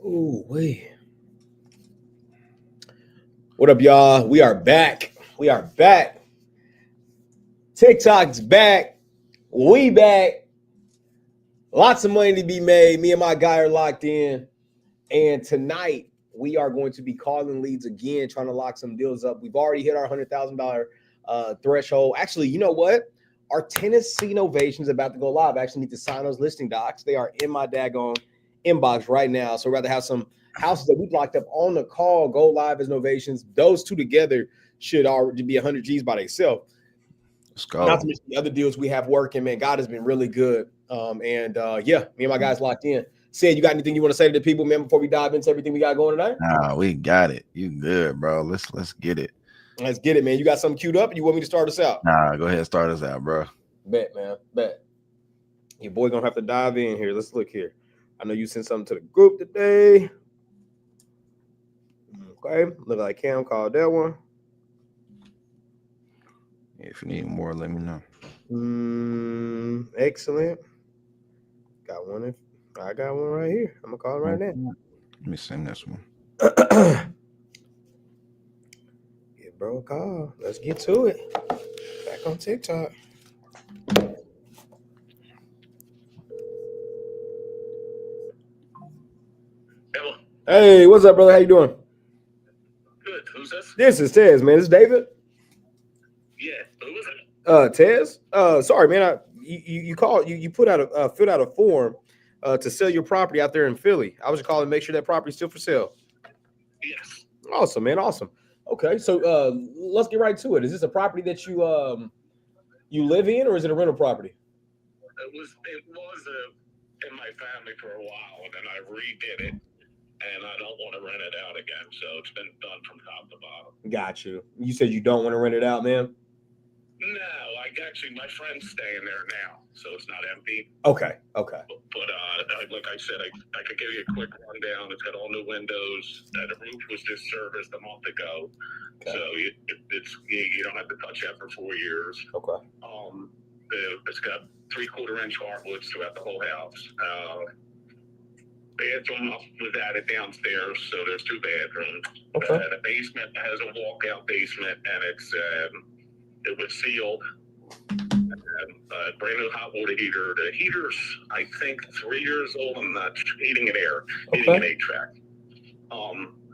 Ooh, wait. What up, y'all? We are back. We are back. TikTok's back. We back. Lots of money to be made. Me and my guy are locked in. And tonight we are going to be calling leads again, trying to lock some deals up. We've already hit our $100,000 threshold. Actually, you know what? Our Tennessee Novations about to go live. I actually need to sign those listing docs. They are in my daggone inbox right now. So we'd rather have some houses that we've locked up on the call go live as Novations. Those two together should already be 100 G's by themselves. Let's go. Not to mention the other deals we have working, man. God has been really good. Yeah, me and my guys locked in. Sid, you got anything you want to say to the people, man, before we dive into everything we got going tonight? Nah, we got it. You good, bro. Let's get it. Let's get it, man. You got something queued up? You want me to start us out? Nah, go ahead and start us out, bro. Bet, man. Bet. Your boy gonna have to dive in here. Let's look here. I know you sent something to the group today. Okay, look like Cam called that one. If you need more, let me know. Excellent. Got one. I got one right here. I'm gonna call it right now. Let me send this one. Give bro a call. Let's get to it. Back on TikTok. Hello. Hey, what's up, brother? How you doing? Good. Who's this? This is Tez, man. This is David. Yeah. Who is it? Tez. Sorry, man. You called. You put out filled out a form to sell your property out there in Philly. I was just calling to make sure that property's still for sale. Yes. Awesome, man. Awesome. Okay, so let's get right to it. Is this a property that you live in, or is it a rental property? It was in my family for a while, and then I redid it, and I don't want to rent it out again. So it's been done from top to bottom. Got you. You said you don't want to rent it out, man. No, actually my friend's staying there now, so it's not empty. Okay. But like I said, I could give you a quick rundown. It's got all new windows. The roof was just serviced a month ago, so you don't have to touch that for 4 years. Okay. It's got 3/4-inch hardwoods throughout the whole house. Bathroom was added downstairs, so there's 2 bathrooms. Okay. The basement has a walkout basement, and it was sealed. Brand new hot water heater. The heater's, I think, 3 years old. I'm not heating and air, heating and HVAC.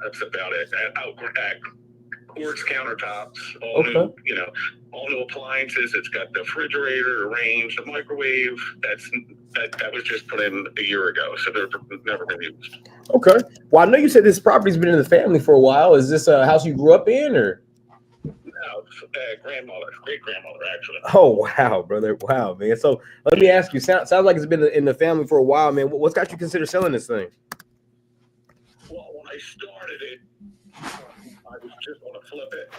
That's about it. Quartz countertops, all new appliances. It's got the refrigerator, the range, the microwave. That was just put in a year ago, so they're never been used. Okay. Well, I know you said this property's been in the family for a while. Is this a house you grew up in, or? No, great grandmother, actually. Oh wow, brother! Wow, man. So let me ask you. Sounds like it's been in the family for a while, man. What's got you consider selling this thing? Well, when I started it, I was just going to flip it.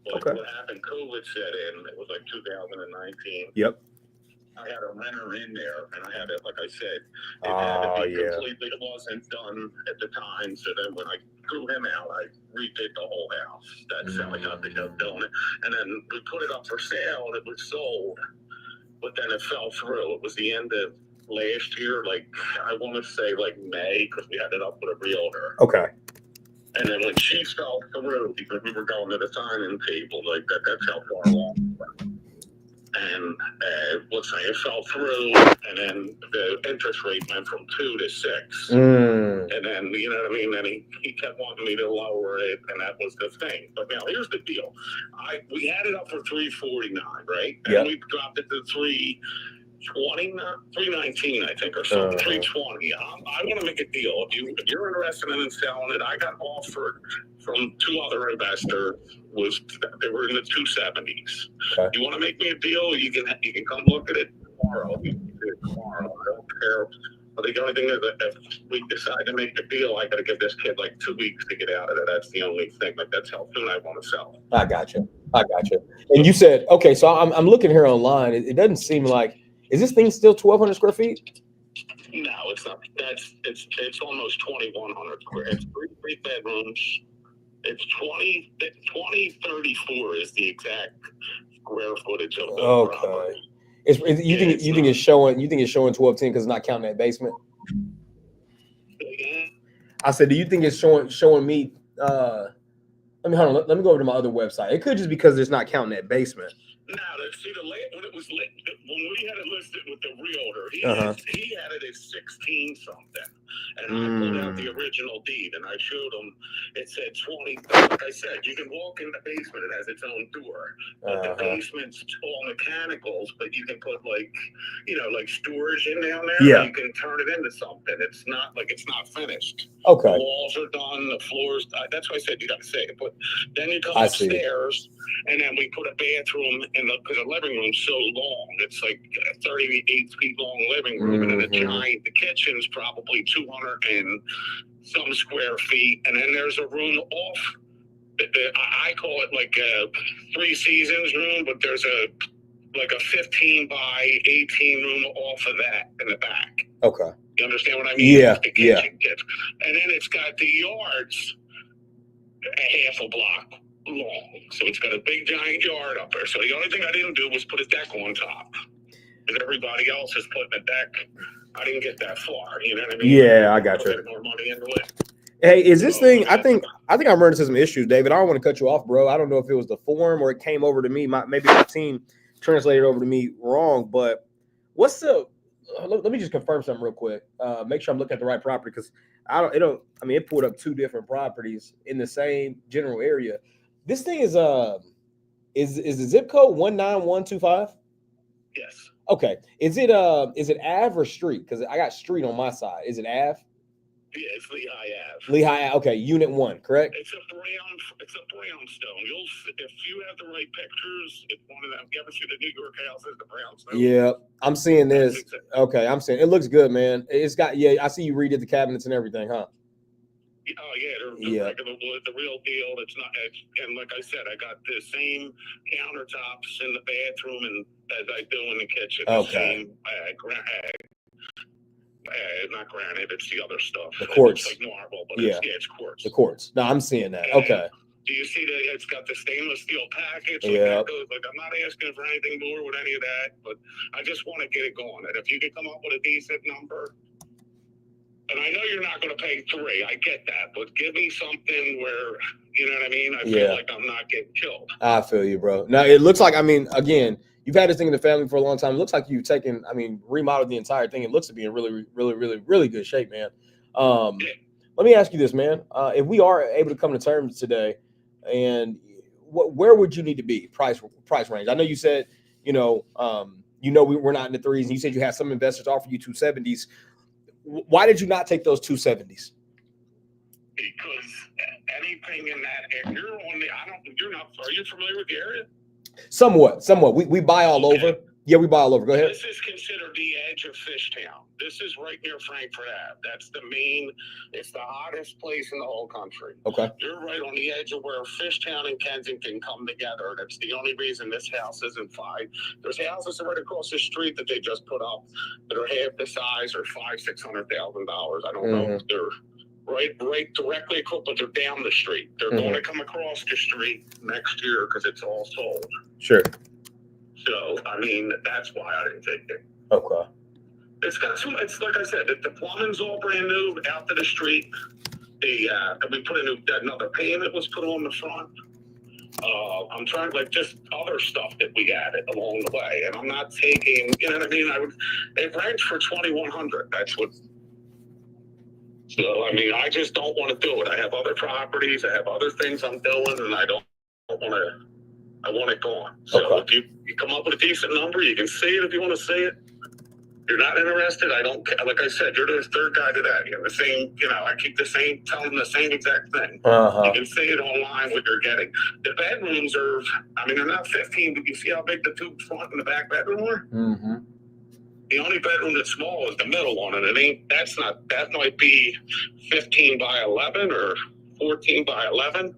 But Okay. what happened? COVID set in. It was like 2019. Yep. I had a renter in there, and I had it, like I said, it had to be completely. It wasn't done at the time. So then when I threw him out, I redid the whole house. That's how I got the job doing it. And then we put it up for sale, and it was sold. But then it fell through. It was the end of last year, like I want to say like May, because we had it up with a realtor. Okay. And then when she fell through, because we were going to the signing table, like that's how far along we were. And let's say it fell through, and then the interest rate went from 2 to 6. And then, you know what I mean? Then he kept wanting me to lower it, and that was the thing. But now here's the deal: we had it up for $349, right? And we dropped it to $319, I think, or something. $320. I want to make a deal. If you're interested in selling it, I got offered from 2 other investors. They were in the 270s. Okay. You want to make me a deal? You can come look at it tomorrow. You can do it tomorrow. I don't care. But the only thing is that if we decide to make a deal, I got to give this kid like 2 weeks to get out of it. That's the only thing. Like that's how soon I want to sell. I got you. And you said, okay, so I'm looking here online. It doesn't seem like, is this thing still 1,200 square feet? No, it's not. It's almost 2,100 square. It's 3 bedrooms. It's 2034 is the exact square footage of the property. You think it's showing 1210 because it's not counting that basement? I said, do you think it's showing me? Let me hold on. Let me go over to my other website. It could just because it's not counting that basement. Now, see, when it was lit, when we had it listed with the realtor, he had it as 16 something, and I pulled out the original deed and I showed him. It said 20. Like I said, you can walk in the basement; it has its own door. But the basement's all mechanicals, but you can put like storage in down there. Yeah, you can turn it into something. It's not finished. Okay. The walls are done. The floors. That's why I said you got to say it. But then you come upstairs, and then we put a bathroom because the living room's so long. It's like a 38 feet long living room, and then the kitchen's probably 200 and some square feet, and then there's a room off. I call it like a 3 seasons room, but there's a 15 by 18 room off of that in the back. Okay. You understand what I mean? Yeah. The kitchen gets, and then it's got the yards a half a block long. So it's got a big giant yard up there. So the only thing I didn't do was put a deck on top. Because everybody else is putting a deck. I didn't get that far. You know what I mean? Yeah, I got you. More money into it. Hey, is this thing? I think I'm running into some issues, David. I don't want to cut you off, bro. I don't know if it was the form or it came over to me. Maybe my team translated over to me wrong. But what's the? Let me just confirm something real quick. Make sure I'm looking at the right property because it pulled up 2 different properties in the same general area. This thing is the zip code 19125? Yes. Okay. Is it Ave or street? Because I got street on my side. Is it Ave? Yeah, it's Lehigh Ave. Lehigh Ave. Okay, Unit 1, correct? It's a brownstone. If you have the right pictures, it's one of them. You ever see the New York houses, the brownstone? Yeah, I'm seeing this. Okay, I'm seeing it looks good, man. It's got I see you redid the cabinets and everything, huh? Oh yeah, they're regular wood, the real deal. It's not, and like I said, I got the same countertops in the bathroom and as I do in the kitchen. Okay. Not granite, it's the other stuff. The quartz. It's like marble, but it's quartz. The quartz. No, I'm seeing that. Okay. Do you see that it's got the stainless steel package? Yeah. I'm not asking for anything more with any of that, but I just want to get it going. And if you could come up with a decent number, and I know you're not going to pay 3, I get that, but give me something where, you know what I mean? I feel like I'm not getting killed. I feel you, bro. Now, it looks like, again, you've had this thing in the family for a long time. It looks like you've remodeled the entire thing. It looks to be in really, really, really, really good shape, man. Let me ask you this, man. If we are able to come to terms today, and where would you need to be price range? I know you said, we're not in the 3s, and you said you had some investors offer you 270s. Why did you not take those 270s? Because anything in that area, are you familiar with the area? Somewhat. We buy all over. Yeah, we buy all over. Go ahead. This is considered the edge of Fishtown. This is right near Frankfurt Ave. That's it's the hottest place in the whole country. Okay. You're right on the edge of where Fishtown and Kensington come together. That's the only reason this house isn't 5. There's houses right across the street that they just put up that are half the size or $500,000-$600,000. I don't know if they're right directly across, but they're down the street. They're going to come across the street next year because it's all sold. Sure. So, that's why I didn't take it. Okay. It's like I said, the plumbing's all brand new out to the street. We put another payment was put on the front. I'm trying just other stuff that we added along the way. And I'm not taking, you know what I mean? It rents for $2,100. That's what. So, I just don't want to do it. I have other properties. I have other things I'm doing, and I don't want to. I want it gone. So if you come up with a decent number, you can see it if you want to see it. You're not interested, I don't care. Like I said, you're the 3rd guy to that. You're the same, I keep telling them the same exact thing. You can see it online what you're getting. The bedrooms are, they're not 15, but you see how big the 2 front and the back bedroom are? Mm-hmm. The only bedroom that's small is the middle one, and that might be 15 by 11 or 14 by 11.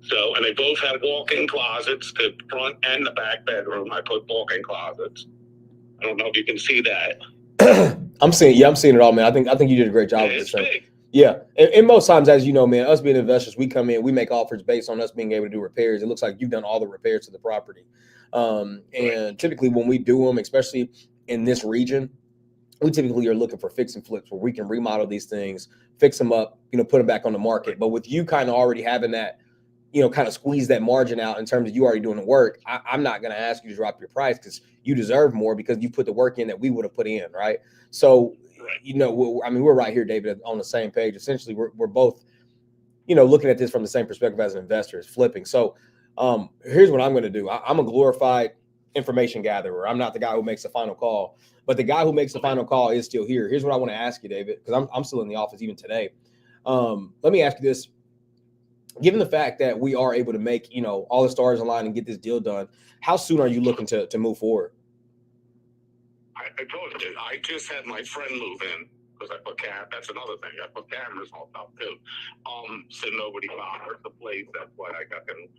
So, and they both have walk-in closets, the front and the back bedroom. I put walk-in closets. I don't know if you can see that. I'm seeing it all, man. I think you did a great job with this thing. Big. Yeah, and most times, as you know, man, us being investors, we come in, we make offers based on us being able to do repairs. It looks like you've done all the repairs to the property, and typically when we do them, especially in this region, we typically are looking for fix and flips where we can remodel these things, fix them up, put them back on the market. But with you kind of already having that, kind of squeeze that margin out in terms of you already doing the work, I'm not going to ask you to drop your price because you deserve more because you put the work in that we would have put in, right? So, we're right here, David, on the same page. Essentially, we're both, looking at this from the same perspective as an investor, is flipping. So here's what I'm going to do. I'm a glorified information gatherer. I'm not the guy who makes the final call, but the guy who makes the final call is still here. Here's what I want to ask you, David, because I'm still in the office even today. Let me ask you this. Given the fact that we are able to make, all the stars align and get this deal done, how soon are you looking to move forward? I told you, I just had my friend move in because I put that's another thing. I put cameras on top too. So nobody bothered the place. That's why I got them.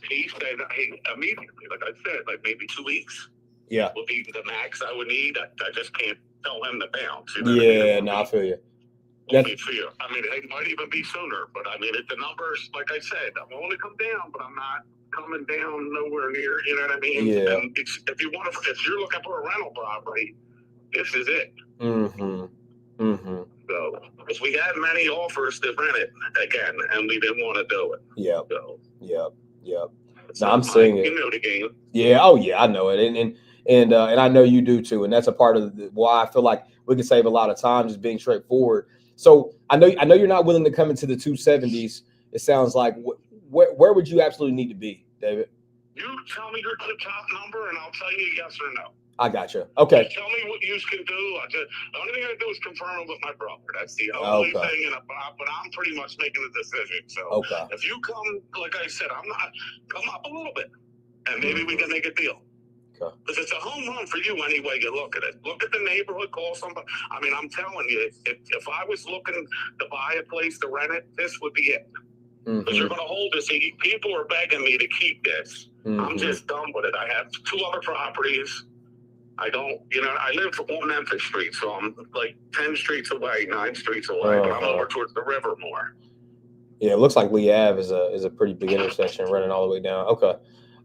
He said, hey, immediately, like I said, like maybe 2 weeks. Yeah. Would be the max I would need. I just can't tell him to bounce. I feel you. I mean, it might even be sooner, but I mean, if the numbers, like I said, I'm only come down, but I'm not coming down nowhere near. You know what I mean? Yeah. And if you're looking for a rental property, this is it. So, because we had many offers to rent it again, and we didn't want to do it. Yeah. So, No, I'm seeing it. You know the game. Yeah. Oh, yeah. I know it, and I know you do too, and that's a part of why I feel like we can save a lot of time just being straightforward. So I know you're not willing to come into the 270s. It sounds like where would you absolutely need to be, David? You tell me your top number, and I'll tell you yes or no. I got you. Okay. Just tell me what you can do. The only thing I do is confirm it with my brother. That's the only thing. But I'm pretty much making a decision. So if you come, like I said, come up a little bit, and maybe we can make a deal. Because it's a home run for you any way you look at it. Look at the neighborhood, call somebody. I mean, I'm telling you, if I was looking to buy a place to rent it, this would be it. Because you're going to hold this. People are begging me to keep this. I'm just done with it. I have 2 other properties. I don't, I live on Memphis Street, so I'm like 10 streets away, 9 streets away, but I'm over towards the river more. Yeah, it looks like Lee Ave is a pretty big intersection running all the way down. Okay.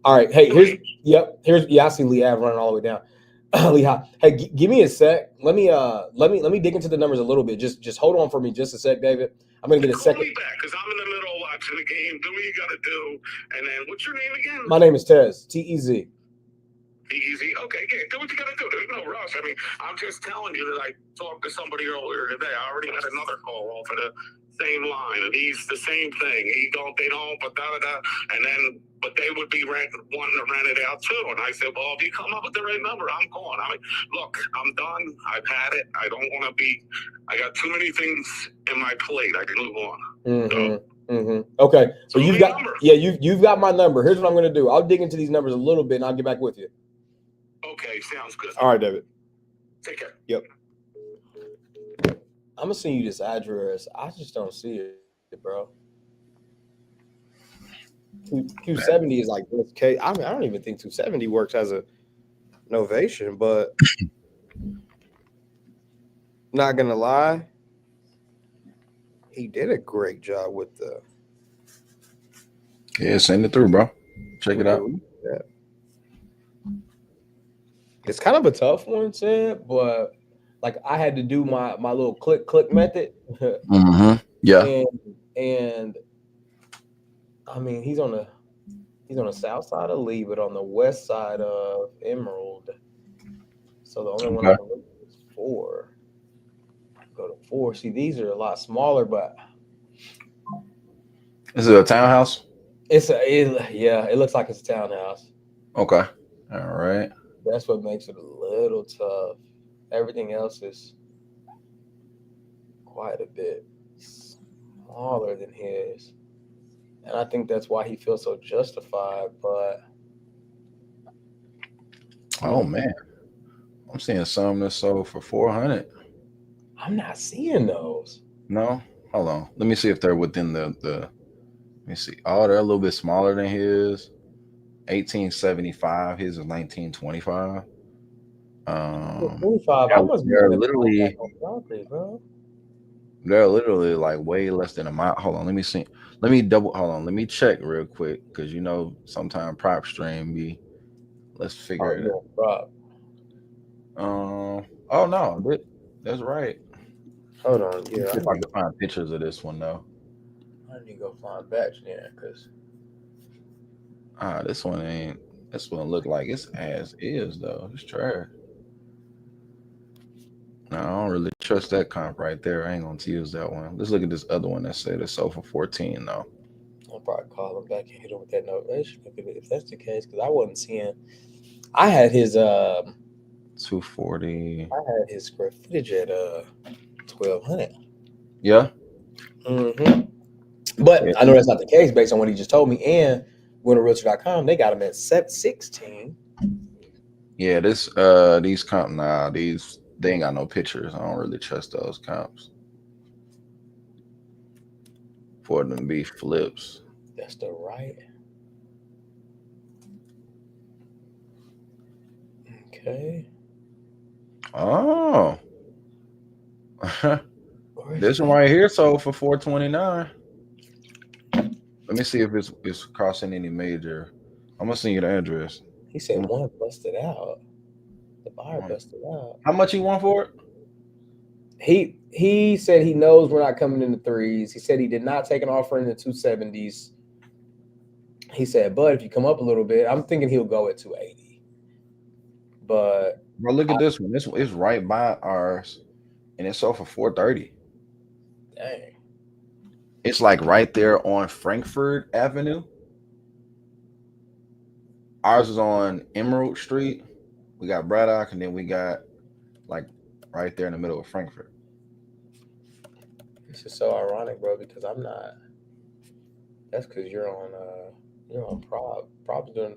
All right. Hey, I see Lee Ave running all the way down. Lehigh. Hey, give me a sec. Let me dig into the numbers a little bit. Just hold on for me just a sec, David. I'm gonna get a second. Call me back because I'm in the middle of watching the game. Do what you gotta do, and then what's your name again? My name is Tez. Tez. Easy. Okay, yeah, do what you gotta do. There's no rush. I mean, I'm just telling you that I talked to somebody earlier today. I already had another call off of the same line, and he's the same thing. They don't, but but they would be wanting to rent it out too. And I said, well, if you come up with the right number, I'm going. I mean, look, I'm done. I've had it. I don't want to be. I got too many things in my plate. I can move on. Okay, so you've got my number. Here's what I'm going to do. I'll dig into these numbers a little bit, and I'll get back with you. Okay, sounds good. All right, David. Take care. Yep. I'm gonna send you this address. I just don't see it, bro. 270 is like okay. I mean, I don't even think 270 works as a novation, but not gonna lie, he did a great job with the. Yeah, send it through, bro. Check it out. Yeah. It's kind of a tough one, Sam, but like I had to do my little click method. Yeah. And I mean he's on the south side of Lee, but on the west side of Emerald. So the only one I can look at is 4. Go to 4. See, these are a lot smaller, but is it a townhouse? It looks like it's a townhouse. Okay. All right. That's what makes it a little tough. Everything else is quite a bit smaller than his. And I think that's why he feels so justified. But oh man, I'm seeing some that sold for 400. I'm not seeing those. No, hold on. Let me see if they're within the. Let me see. Oh, they're a little bit smaller than his. 1875. His is 1925. 25. They're literally like way less than a mile. Hold on, let me see. Let me check real quick because sometimes prop stream be. Let's figure it out. Oh no, that's right. Hold on. Let Yeah, me see if I can find pictures of this one though. I need to go find batch there because This one ain't. This one look like it's as is though. It's trash. No, I don't really trust that comp right there. I ain't gonna use that one. Let's look at this other one that said it's sold for 14 though. I'll probably call him back and hit him with that notification if that's the case. Because I wasn't seeing. I had his 240. I had his square footage at 1,200. Yeah. But Yeah. I know that's not the case based on what he just told me. And winnerrealtor.com, they got him at 16. Yeah, these comp these they ain't got no pictures. I don't really trust those comps. For them to be flips. That's the right. Okay. Oh. This one right here sold for 429. Let me see if it's crossing any major. I'm gonna send you the address. He said one busted out. The buyer busted out. How much you want for it? He said he knows we're not coming in the threes. He said he did not take an offer in the 270s. He said, but if you come up a little bit, I'm thinking he'll go at 280. But bro, look at this one. This one is right by ours, and it's sold for 430. Dang. It's like right there on Frankfurt Avenue. Ours is on Emerald Street. We got Braddock, and then we got like right there in the middle of Frankfurt. This is so ironic, bro, because I'm not. That's because you're on Prop. Prop's doing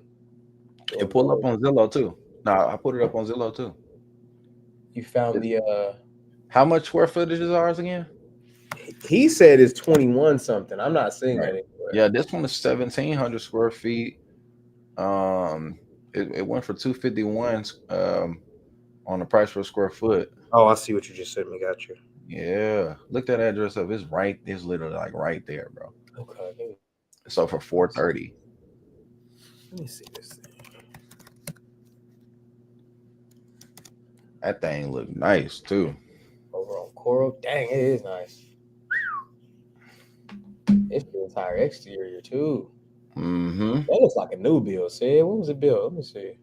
It pulled up on Zillow too. No, I put it up on Zillow too. You found the how much square footage is ours again? He said it's 21 something. I'm not seeing Right. that anywhere. Yeah, this one is 1,700 square feet. It went for 251 on the price per square foot. Oh, I see what you just sent me. Got you. Yeah, look that address up. It's literally like right there, bro. Okay. So for 430. Let me see this thing. That thing look nice too. Over on Coral. Dang, it is nice. It's the entire exterior too. Mm-hmm. That looks like a new build. See, when was it built? Let me see.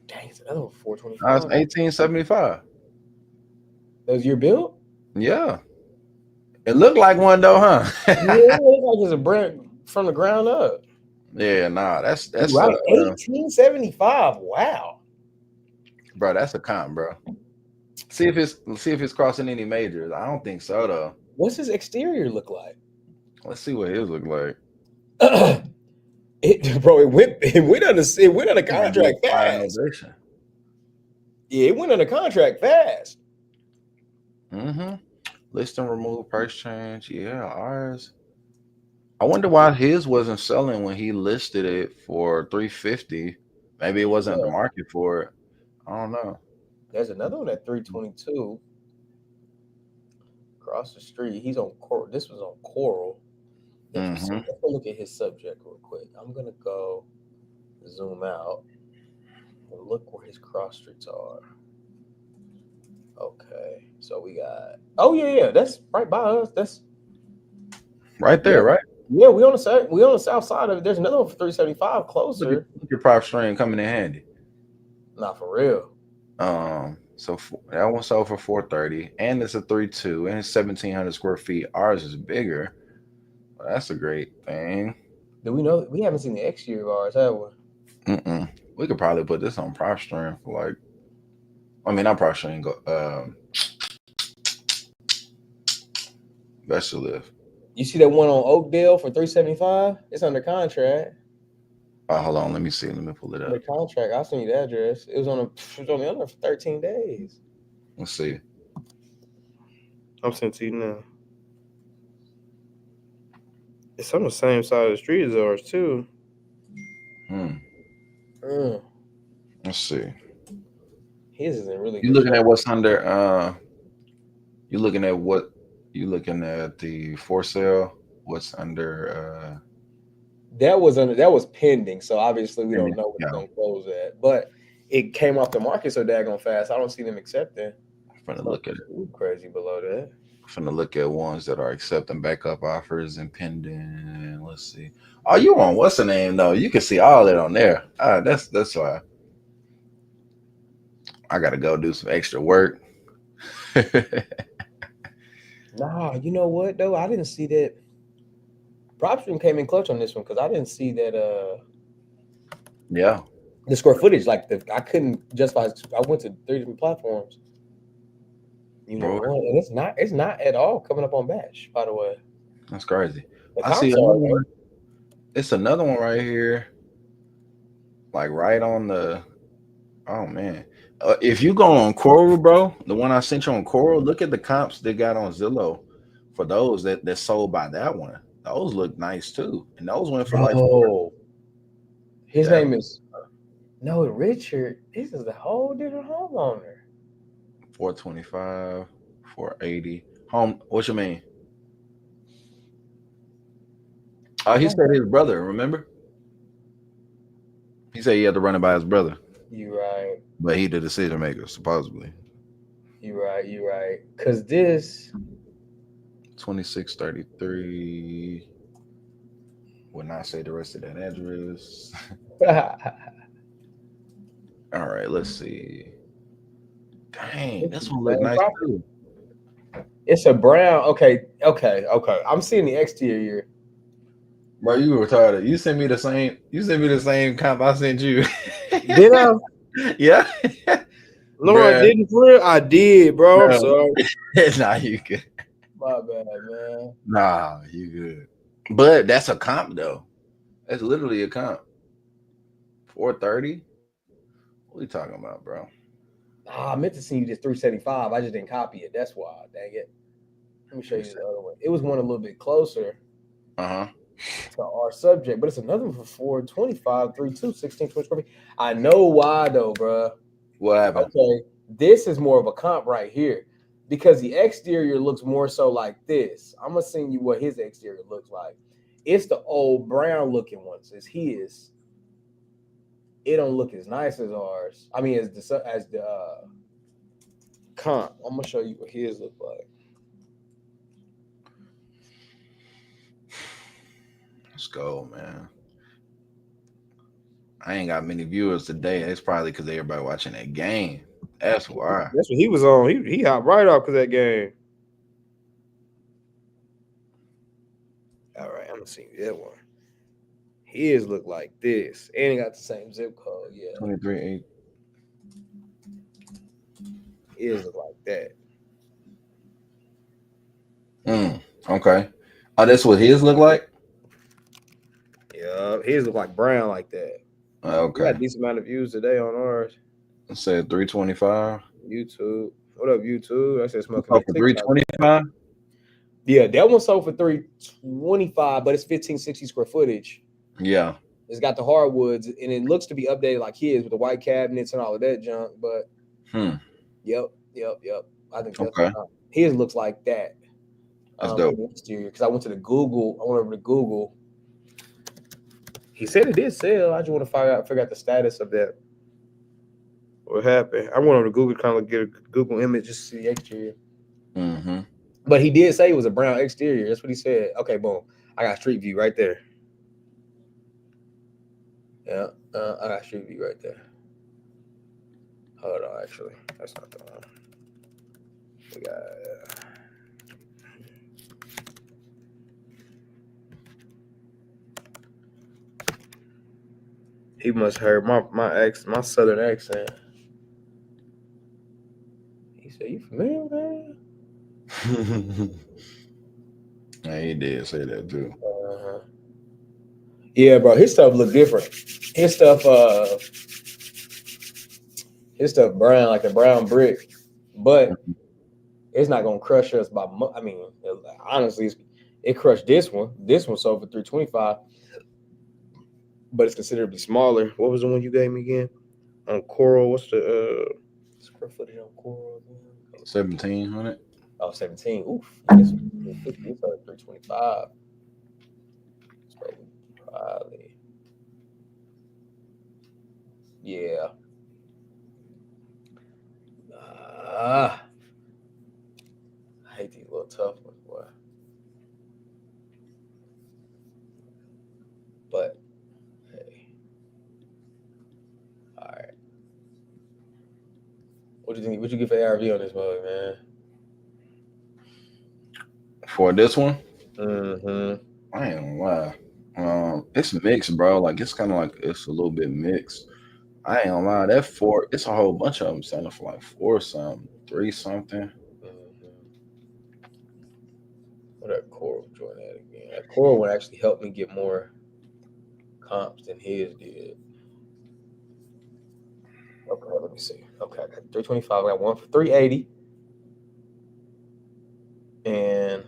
Dang, it's another 425. That's 1875. That was your build? Yeah. It looked like one though, huh? Yeah, it looks like it's a brand from the ground up. Yeah, nah, that's right. 1875. Wow. Bro, that's a comp, bro. See if it's crossing any majors. I don't think so though. What's his exterior look like? Let's see what his look like. It went on a contract fast. Yeah, it went on a contract fast. Mm-hmm. List and remove, price change. Yeah, ours. I wonder why his wasn't selling when he listed it for 350. Maybe it wasn't the market for it. I don't know. There's another one at 322 across the street. He's on Coral. This was on Coral. Let's go look at his subject real quick. I'm gonna go zoom out and look where his cross streets are. Okay, so we got. Oh yeah, that's right by us. That's right there, right? Yeah, we on the south side of it. There's another one for 375 closer. Look at your prop string coming in handy. Not for real. So that one sold for 430, and it's a 3.2, and it's 1,700 square feet. Ours is bigger. Well, that's a great thing. Do we know? We haven't seen the exterior of ours, have we? We could probably put this on prop string for like. I mean, not prop string. Vessel lift. You see that one on Oakdale for 375? It's under contract. Oh, hold on. Let me see. Let me pull it up. The contract. I'll send you the address. It was on the under for 13 days. Let's see. I'm sending to you now. It's on the same side of the street as ours too. Let's see. His isn't really. You looking at what's under? You looking at what? You looking at the for sale? What's under? That was pending, so obviously we don't know what it's gonna close at. But it came off the market so daggone fast. I don't see them accepting. I'm finna look at it. Ooh, crazy below that. I'm finna look at ones that are accepting backup offers and pending. Let's see. Oh, you on what's the name though? You can see all that on there. That's why I gotta go do some extra work. Nah, you know what though? I didn't see that. PropStream came in clutch on this one because I didn't see that. Yeah. The square footage, like I couldn't justify. I went to 3 different platforms. You know Bro. what? And it's not at all coming up on Batch. By the way, That's crazy. the I see comps another are. one. It's another one right here. Like right on the oh man. If you go on Coral, bro, the one I sent you on Coral, look at the comps they got on Zillow for those that sold by that one. Those look nice too. And those went for like Oh, his Yeah. name is no Richard. This is a whole different homeowner. 425, 480. Home, what you mean? He said his brother, remember? He said he had to run it by his brother. You right. But he the decision maker, supposedly. You right. You right. Cause this 2633. Would not say the rest of that address. All right, let's see. Dang, this one look nice too. It's a brown. Okay. I'm seeing the exterior. Bro, you retarded. You sent me the same comp I sent you. Did I? Yeah. No, Bruh. I didn't. For real? I did, bro. I'm sorry. Nah, you good. My bad, man. Nah, you good. But that's a comp though. That's literally a comp. 430. What are you talking about, bro? I meant to send you this 375. I just didn't copy it. That's why. Dang it. Let me show you the other one. It was one a little bit closer Uh-huh. to our subject, but it's another one for 425, 32, 16, 20 square feet. I know why though, bro. What happened? Okay, this is more of a comp right here because the exterior looks more so like this. I'm gonna send you what his exterior looks like. It's the old brown looking ones. It's his. It don't look as nice as ours. I mean, as the comp. I'm gonna show you what his look like. Let's go, man. I ain't got many viewers today. It's probably because everybody watching that game. That's why. That's what he was on. He hopped right off of that game. All right, I'm gonna see that one. His look like this, and he got the same zip code. Yeah, 23.8. his look like that. Okay. Oh, that's what his look like? Yeah, his look like brown like that. Okay. We got a decent amount of views today on ours. It said 325. YouTube. What up, YouTube? I said smoking. Oh, for 325? Yeah, that one sold for 325, but it's 1560 square footage. Yeah. It's got the hardwoods, and it looks to be updated like his with the white cabinets and all of that junk. But yep. I think that's okay. His looks like that. That's dope. Exterior, because I went over to Google. He said it did sell. I just want to figure out the status of that. What happened? I went over to Google, kind of get a Google image just to see the exterior. Mm-hmm. But he did say it was a brown exterior. That's what he said. Okay, boom. I got Street View right there. Yeah, I got Street View right there. Hold on, actually. That's not the one. We got... He must have heard my southern accent. He said, "You familiar, man?" Yeah, he did say that too. Yeah, bro. His stuff look different. His stuff brown, like a brown brick, but it's not gonna crush us by. I mean, honestly, it crushed this one. This one sold for 325. But it's considerably smaller. What was the one you gave me again? On Coral, what's the square footage on Coral again? 1,700. Oh, 17. Oof. This was 325. So probably. Yeah. I hate these little tough ones, boy. But hey, all right. What do you think? What you get for ARV on this mug, man? For this one, Mm-hmm. I ain't gonna lie. It's mixed, bro. Like it's kind of like it's a little bit mixed. I ain't gonna lie. That four, it's a whole bunch of them selling for like four something, three something. What that Coral joint at again? That Coral one actually helped me get more comps than his did. Okay, let me see. Okay, I got 325. I got one for 380. And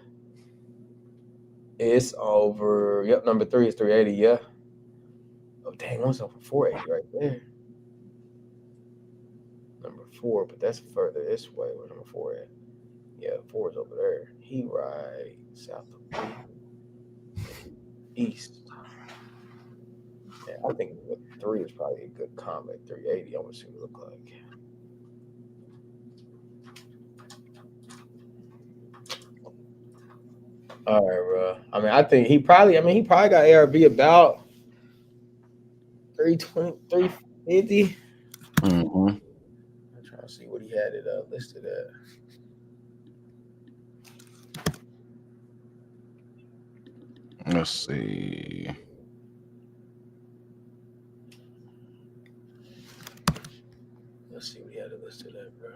it's over. Yep, number 3 is 380. Yeah. Oh, dang, one's over 480 right there. Number 4, but that's further this way. Where number 4 at? Yeah, 4 is over there. He right south of east. Yeah, I think 3 is probably a good comp at 380. I want to see what it look like. All right, bro. I mean, I think he probably got ARV about 320, 350. Mm-hmm. I'm trying to see what he had it listed at. Let's see. Let's see what he had it listed at, bro.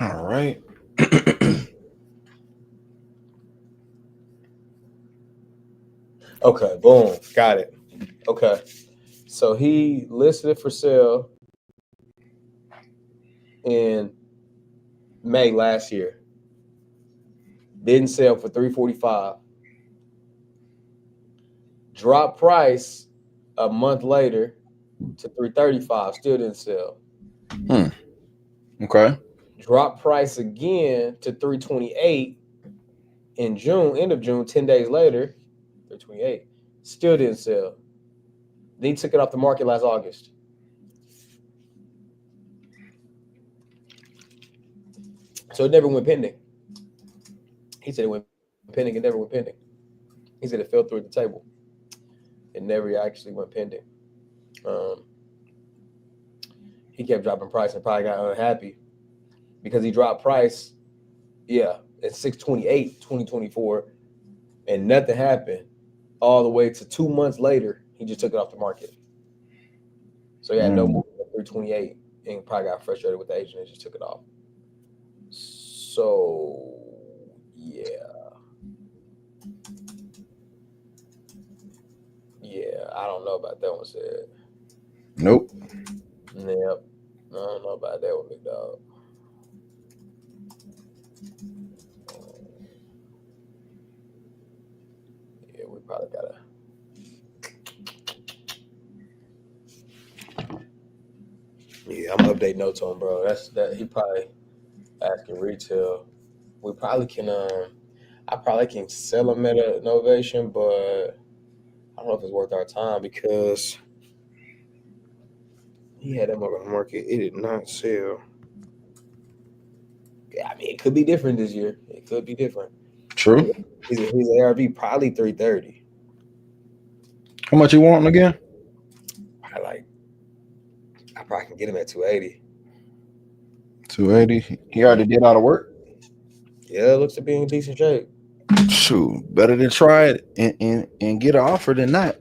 All right. Okay, boom, got it. Okay, so he listed it for sale in May last year. Didn't sell for $345. Drop price a month later to $335. Still didn't sell. Okay. Drop price again to $328 in June, end of June, 10 days later, $328. Still didn't sell. Then he took it off the market last August. So it never went pending. He said it went pending. It never went pending. He said it fell through at the table. It never actually went pending. He kept dropping price and probably got unhappy because he dropped price, at 6/28, 2024, and nothing happened all the way to 2 months later. He just took it off the market. So he had no more than 328 and probably got frustrated with the agent and just took it off. So, yeah. Yeah, I don't know about that one, said. Nope. Yep. I don't know about that one, big dog. Yeah, we probably gotta. Yeah, I'm gonna update notes on, bro. That he probably asking retail. We probably can. I probably can sell him at an innovation, but I don't know if it's worth our time because he had them on the market. It did not sell. Yeah, I mean, it could be different this year. It could be different. True. His ARV probably 330. How much you want again? I probably can get him at 280. 280. He already did all the work. Yeah, it looks to be in decent shape. Shoot, better than try it and get an offer than not.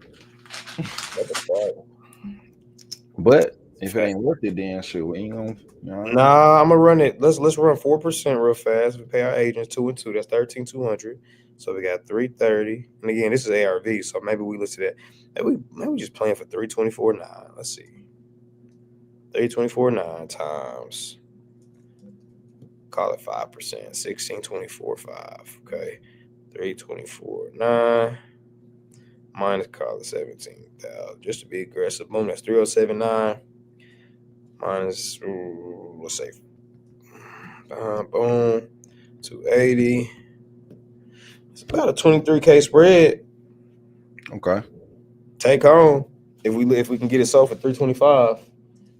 But if it ain't worth it, then shoot, we ain't gonna. Nah, I'm gonna run it. Let's run 4% real fast. We pay our agents 2 and 2. That's 13,200. So we got 330. And again, this is ARV, so maybe we listed it. Maybe we just playing for 324.9. Let's see. 324.9 times. Call it 5%. 1624.5. Okay. 324.9 minus call it 17,000 just to be aggressive. Boom, that's 3079 minus let's say boom 280. It's about a 23K spread. Okay. Take home if we can get it sold for 325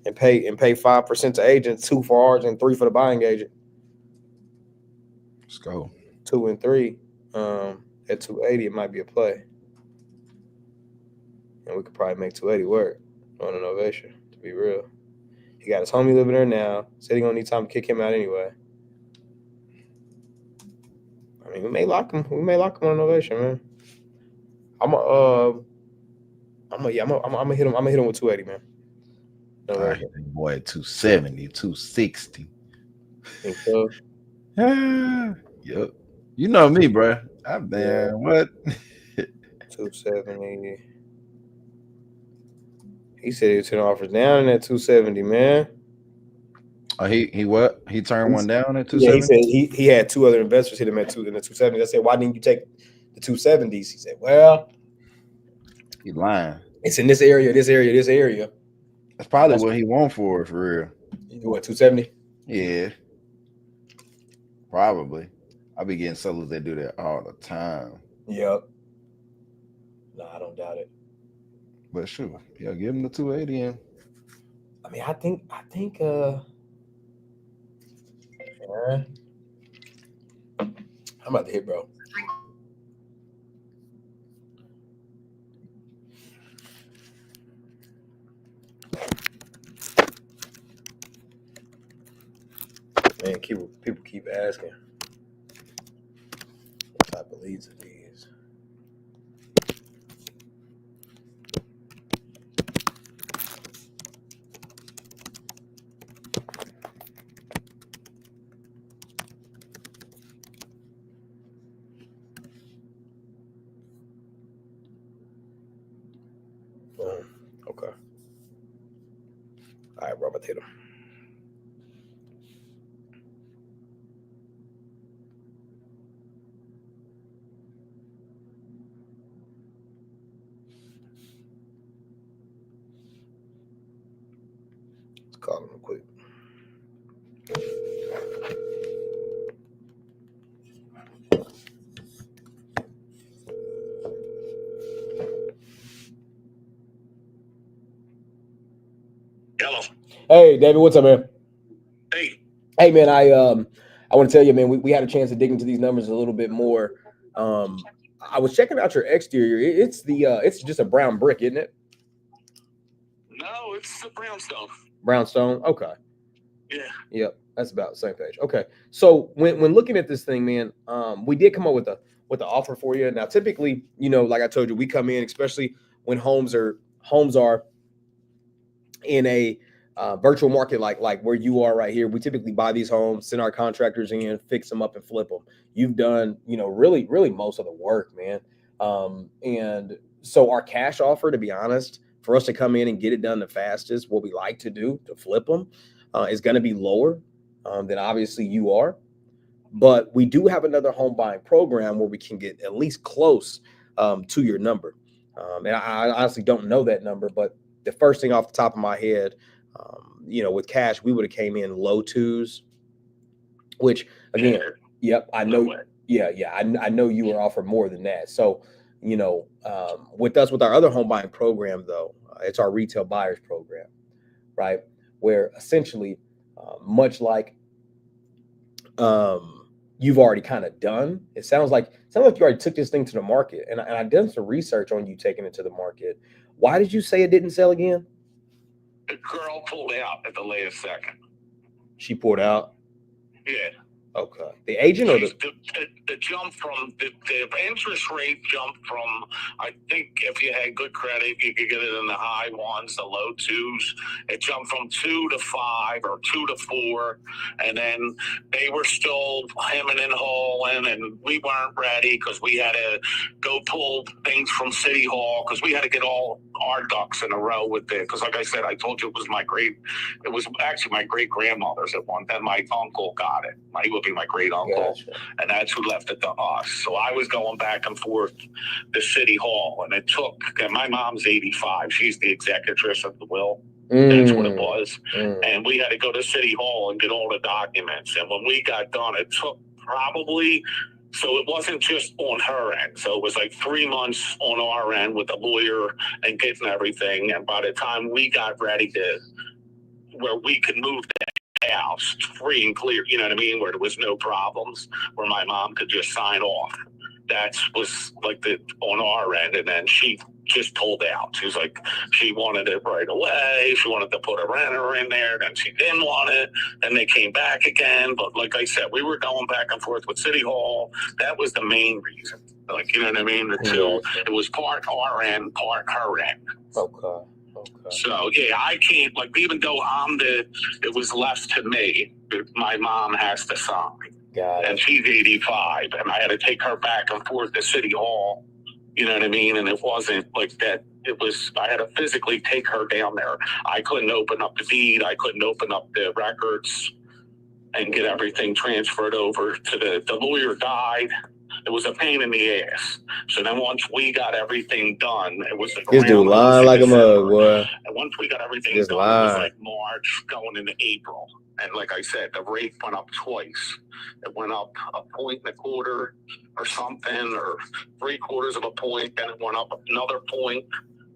and pay 5% to agents, 2 for ours and 3 for the buying agent. Let's go. 2 and 3 at 280, it might be a play. And we could probably make 280 work on an ovation, to be real. He got his homie living there now. Said he gonna need time to kick him out anyway. I mean, we may lock him on an ovation, man. I'm gonna hit him. I'm gonna hit him with 280, man. No, I hit that boy at 270, 260. think so. Yep. You know me, bro. What? 270. He said he was turning offers down at 270, man. He what? He turned one down at 270? Yeah, he said he had 2 other investors hit him in the 270s. I said, why didn't you take the 270s? He said, well, he lying. it's in this area. That's probably what he want for it, for real. You what, 270? Yeah. Probably. I be getting sellers that do that all the time. Yep. No, I don't doubt it. But sure. Yeah, give him the 280 in. I mean, I think I'm about to hit, bro. Man, people keep asking what type of leads are these. Okay. All right, bro, I'm about to hit him. Let's call him real quick. Hello. Hey, David, what's up, man? Hey, man, I want to tell you, man, we had a chance to dig into these numbers a little bit more. I was checking out your exterior. It's just a brown brick, isn't it? No, it's a brownstone. Brownstone. Okay. Yeah. Yep. That's about the same page. Okay. So when looking at this thing, man, we did come up with the offer for you. Now, typically, like I told you, we come in, especially when homes are in a virtual market like where you are right here. We typically buy these homes, send our contractors in, fix them up, and flip them. You've done, really, really most of the work, man. And so our cash offer, to be honest, for us to come in and get it done the fastest, what we like to do to flip them, is going to be lower than obviously you are. But we do have another home buying program where we can get at least close to your number. And I honestly don't know that number, but the first thing off the top of my head, with cash, we would have came in low 2s, which again, yep, I know. Yeah. I know you were offered more than that. So, with our other home buying program, though, it's our retail buyers program, right? Where essentially, much like you've already kind of done, it sounds like you already took this thing to the market. And I done some research on you taking it to the market. Why did you say it didn't sell again? The girl pulled out at the latest second. She pulled out? Yeah. Okay. The agent or the jump from the interest rate jumped from, I think if you had good credit, you could get it in the high 1s, the low 2s. It jumped from 2 to 5 or 2 to 4. And then they were still hemming and hawing, and we weren't ready because we had to go pull things from City Hall because we had to get all our ducks in a row with it. Because like I said, I told you it was actually my great grandmother's at one. Then my uncle got it. He would be my great uncle, Gotcha. and that's who left it to us. So I was going back and forth to City Hall, and it took. And my mom's 85. She's the executrix of the will. That's what it was. And we had to go to City Hall and get all the documents. And when we got done, it took probably, so it wasn't just on her end. So it was like 3 months on our end with the lawyer and getting everything. And by the time we got ready to, where we could move the house free and clear, you know what I mean? Where there was no problems, where my mom could just sign off. That was like on our end. And then she just pulled out. She was like, she wanted it right away. She wanted to put a renter in there. Then she didn't want it. Then they came back again. But like I said, we were going back and forth with City Hall. That was the main reason. Like, you know what I mean? Until it was part our end, part her end. Okay. So yeah, I can't, like, even though it was left to me, my mom has to sign. Got it. And she's 85, and I had to take her back and forth to City Hall. You know what I mean? And it wasn't like that. It was, I had to physically take her down there. I couldn't open up the deed. I couldn't open up the records and get everything transferred over to the lawyer died. It was a pain in the ass. So then once we got everything done, it was the This dude lying like a mug, boy. And once we got everything Just done, lying. it was like March going into April. And like I said, the rate went up twice. It went up 1.25 points or something, or 3/4 of a point. Then it went up another point.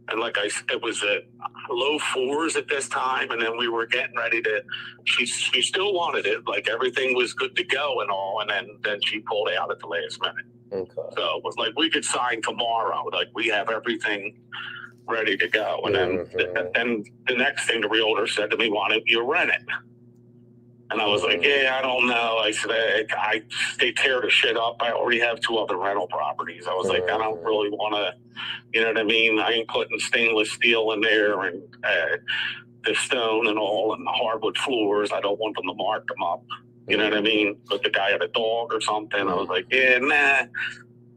And like I said, it was at low 4s at this time. And then we were getting ready to, she still wanted it. Like everything was good to go and all. And then she pulled out at the last minute. Okay. So it was like, we could sign tomorrow. Like we have everything ready to go. And then the next thing the realtor said to me, why don't you rent it? And I was like, yeah, I don't know. I said, they tear the shit up. I already have 2 other rental properties. I was like, I don't really want to, you know what I mean? I ain't putting stainless steel in there and the stone and all and the hardwood floors. I don't want them to mark them up. You know what I mean? But the guy had a dog or something. I was like, yeah, nah.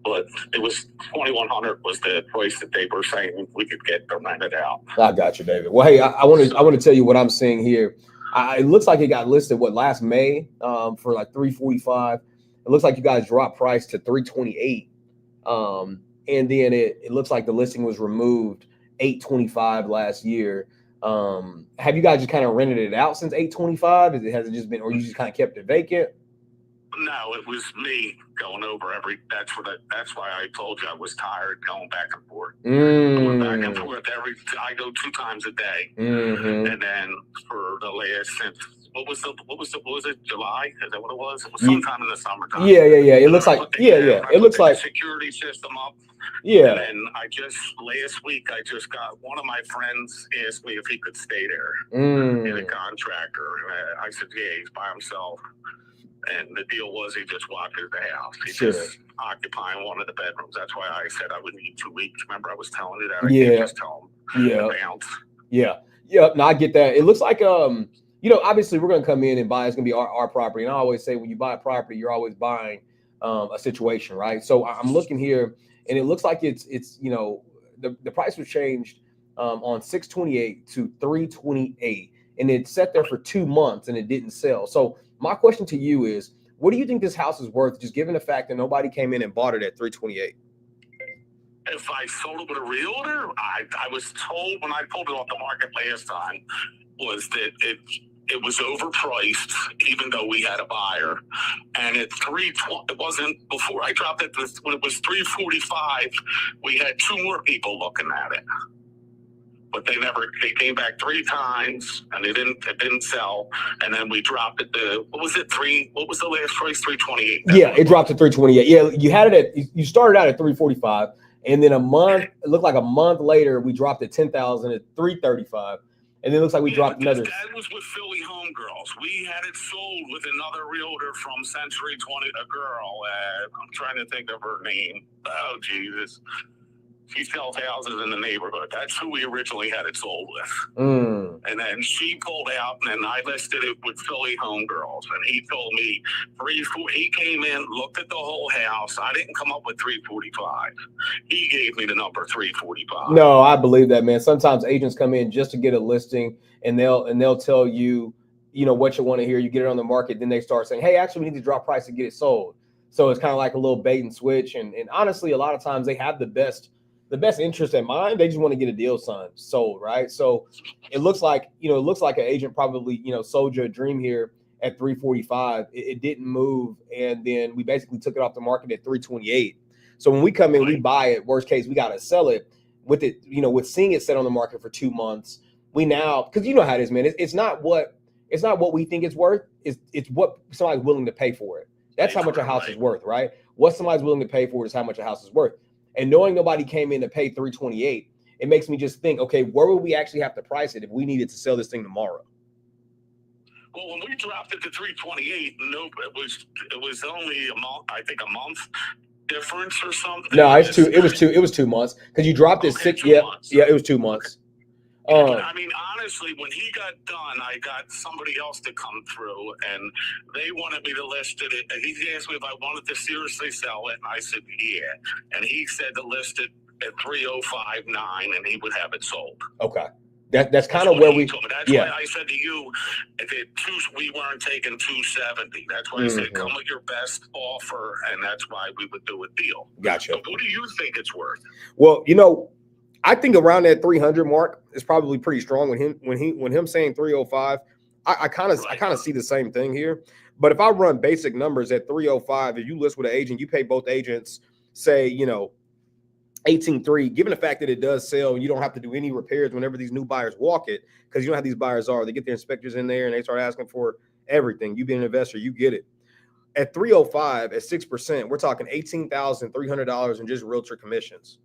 But it was $2,100 was the price that they were saying we could get to rent it out. I got you, David. Well, hey, I want to tell you what I'm seeing here. It looks like it got listed last May for like $345. It looks like you guys dropped price to $328, and then it looks like the listing was removed $825 last year. Have you guys just kind of rented it out since $825? Has it just been, or you just kind of kept it vacant? No, it was me going over that's why I told you I was tired going back and forth. Going back and forth I go 2 times a day. And then for the last, since what was it, July? Is that what it was? It was sometime in the summertime. Yeah. It looks like, it looks like the security system up. Yeah. And then last week, I just got, one of my friends asked me if he could stay there. He's a contractor. And I said, yeah, he's by himself. And the deal was he just walked through the house. He just occupying one of the bedrooms. That's why I said I would need 2 weeks. Remember, I was telling you that. I can't just tell him to bounce. Yeah. No, I get that. It looks like obviously we're gonna come in and buy. It's gonna be our property. And I always say when you buy a property, you're always buying a situation, right? So I'm looking here, and it looks like it's the price was changed on 6/28 to 3/28, and it sat there for 2 months and it didn't sell. So my question to you is, what do you think this house is worth, just given the fact that nobody came in and bought it at 3/28? If I sold it with a realtor, I was told when I pulled it off the market last time was that it was overpriced, even though we had a buyer. And at 320, it wasn't before I dropped it. When it was 345, we had 2 more people looking at it. But they came back 3 times and it didn't sell. And then we dropped it to, what was the last price? 328. Yeah, it dropped to 328. Yeah, you started out at 345. And then it looked like a month later, we dropped it 10,000 at 335. And then it looks like we dropped another. That was with Philly Homegirls. We had it sold with another realtor from Century 20, a girl. I'm trying to think of her name. Oh, Jesus. She sells houses in the neighborhood. That's who we originally had it sold with. And then she pulled out, and then I listed it with Philly Homegirls. And he told me he came in, looked at the whole house. I didn't come up with 345. He gave me the number 345. No, I believe that, man. Sometimes agents come in just to get a listing, and they'll tell you, you know, what you want to hear. You get it on the market, then they start saying, hey, actually, we need to drop price to get it sold. So it's kind of like a little bait and switch. And honestly, a lot of times they have the best interest in mind. They just want to get a deal sold, right? So it looks like, an agent probably, sold you a dream here at 345. It didn't move. And then we basically took it off the market at 328. So when we come in, we buy it. Worst case, we got to sell it with it, with seeing it set on the market for 2 months. We now, because you know how it is, man, it's not what we think it's worth. It's what somebody's willing to pay for it. That's how much a house is worth, right? What somebody's willing to pay for is how much a house is worth. And knowing nobody came in to pay 328, it makes me just think, okay, where would we actually have to price it if we needed to sell this thing tomorrow? Well, when we dropped it to 328, it was only a month difference or something. No, it was 2 months because you dropped it 6. Yeah, it was 2 months. I mean, honestly, when he got done, I got somebody else to come through, and they wanted me to list it. He asked me if I wanted to seriously sell it, and I said, yeah. And he said to list it at 305.9, and he would have it sold. Okay. That's kind of where we. That's why I said to you that we weren't taking 270. That's why I said come with your best offer, and that's why we would do a deal. Gotcha. So what do you think it's worth? Well, I think around that 300 mark is probably pretty strong. When him saying 305, I kind of see the same thing here. But if I run basic numbers at 305, if you list with an agent, you pay both agents, say 18.3. Given the fact that it does sell, and you don't have to do any repairs whenever these new buyers walk it, because you know how these buyers are. They get their inspectors in there and they start asking for everything. You being an investor, you get it. At 305, at 6%, we're talking $18,300 in just realtor commissions.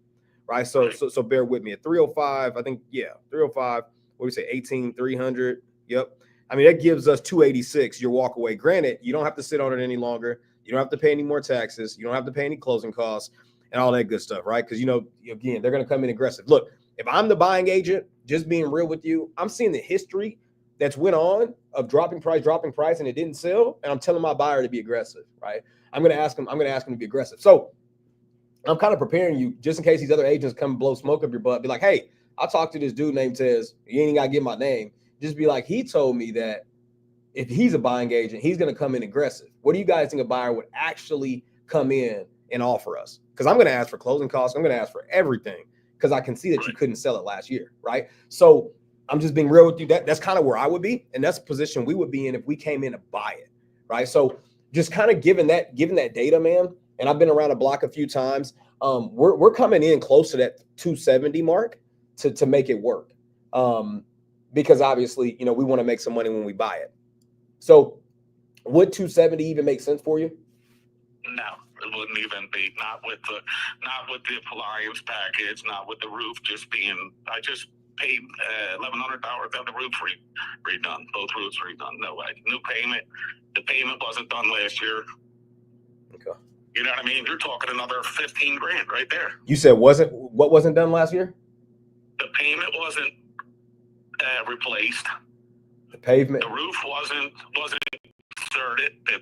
Right. So bear with me at 305. I think, 305. What do we say? 18,300. Yep. I mean, that gives us 286 your walk away. Granted, you don't have to sit on it any longer. You don't have to pay any more taxes. You don't have to pay any closing costs and all that good stuff. Right. Because, again, they're going to come in aggressive. Look, if I'm the buying agent, just being real with you, I'm seeing the history that's went on of dropping price, and it didn't sell. And I'm telling my buyer to be aggressive. Right. I'm going to ask him to be aggressive. So I'm kind of preparing you just in case these other agents come blow smoke up your butt. Be like, hey, I talked to this dude named Tez. You ain't got to give my name. Just be like, he told me that if he's a buying agent, he's going to come in aggressive. What do you guys think a buyer would actually come in and offer us? Because I'm going to ask for closing costs. I'm going to ask for everything because I can see that you couldn't sell it last year, right? So I'm just being real with you. That's kind of where I would be, and that's the position we would be in if we came in to buy it, right? So just kind of given that data, man. And I've been around the block a few times. We're coming in close to that 270 mark to make it work. Because obviously, we want to make some money when we buy it. So would 270 even make sense for you? No, it wouldn't even be. Not with the appliance package, not with the roof just being. I just paid $1,100 to have the roof redone. Both roofs redone. No way. New payment. The payment wasn't done last year. Okay. You know what I mean? You're talking another $15,000 right there. You said what wasn't done last year? The payment wasn't replaced. The pavement. The roof wasn't inserted. The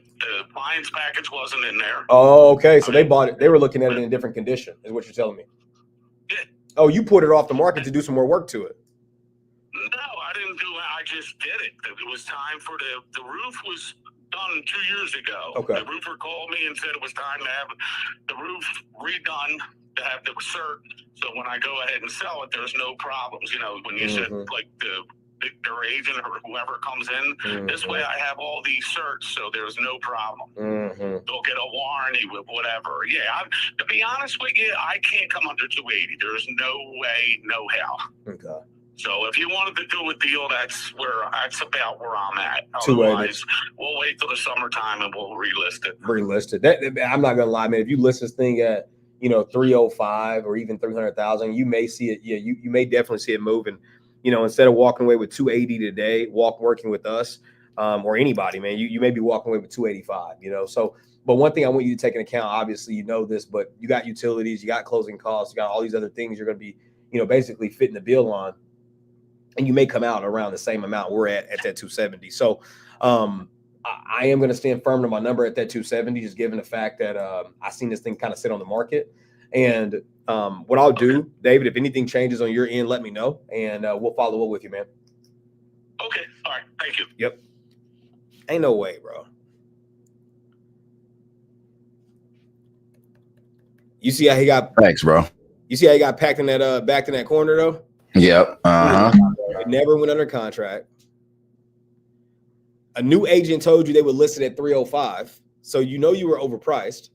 appliance package wasn't in there. Oh, okay. So they bought it. They were looking at it in a different condition, is what you're telling me. Yeah. Oh, you put it off the market to do some more work to it. No, I didn't do it. I just did it. It was time for the roof was done 2 years ago. Okay. The roofer called me and said it was time to have the roof redone, to have the cert. So when I go ahead and sell it, there's no problems. When you said like their agent or whoever comes in, this way I have all these certs, so there's no problem. They'll get a warranty with whatever. Yeah, to be honest with you, I can't come under 280. There's no way, no how. Okay. So if you wanted to do a deal, that's about where I'm at. 280. Otherwise, we'll wait till the summertime and we'll relist it. I'm not gonna lie, man. If you list this thing at 305 or even 300,000, you may see it. Yeah, you may definitely see it moving. Instead of walking away with 280 today, working with us, or anybody, man. You may be walking away with 285, you know. So, but one thing I want you to take into account, obviously, you know this, but you got utilities, you got closing costs, you got all these other things you're going to be, you know, basically fitting the bill on, and you may come out around the same amount we're at that 270. So, I am going to stand firm to my number at that 270, just given the fact that I seen this thing kind of sit on the market. And what I'll do, David, if anything changes on your end, let me know, and we'll follow up with you, man. Okay. All right. Thank you. Yep. Ain't no way, bro. You see how he got? Thanks, bro. You see how he got packed in that back in that corner though? Yep. It never went under contract. A new agent told you they would list it at 305, so you know you were overpriced.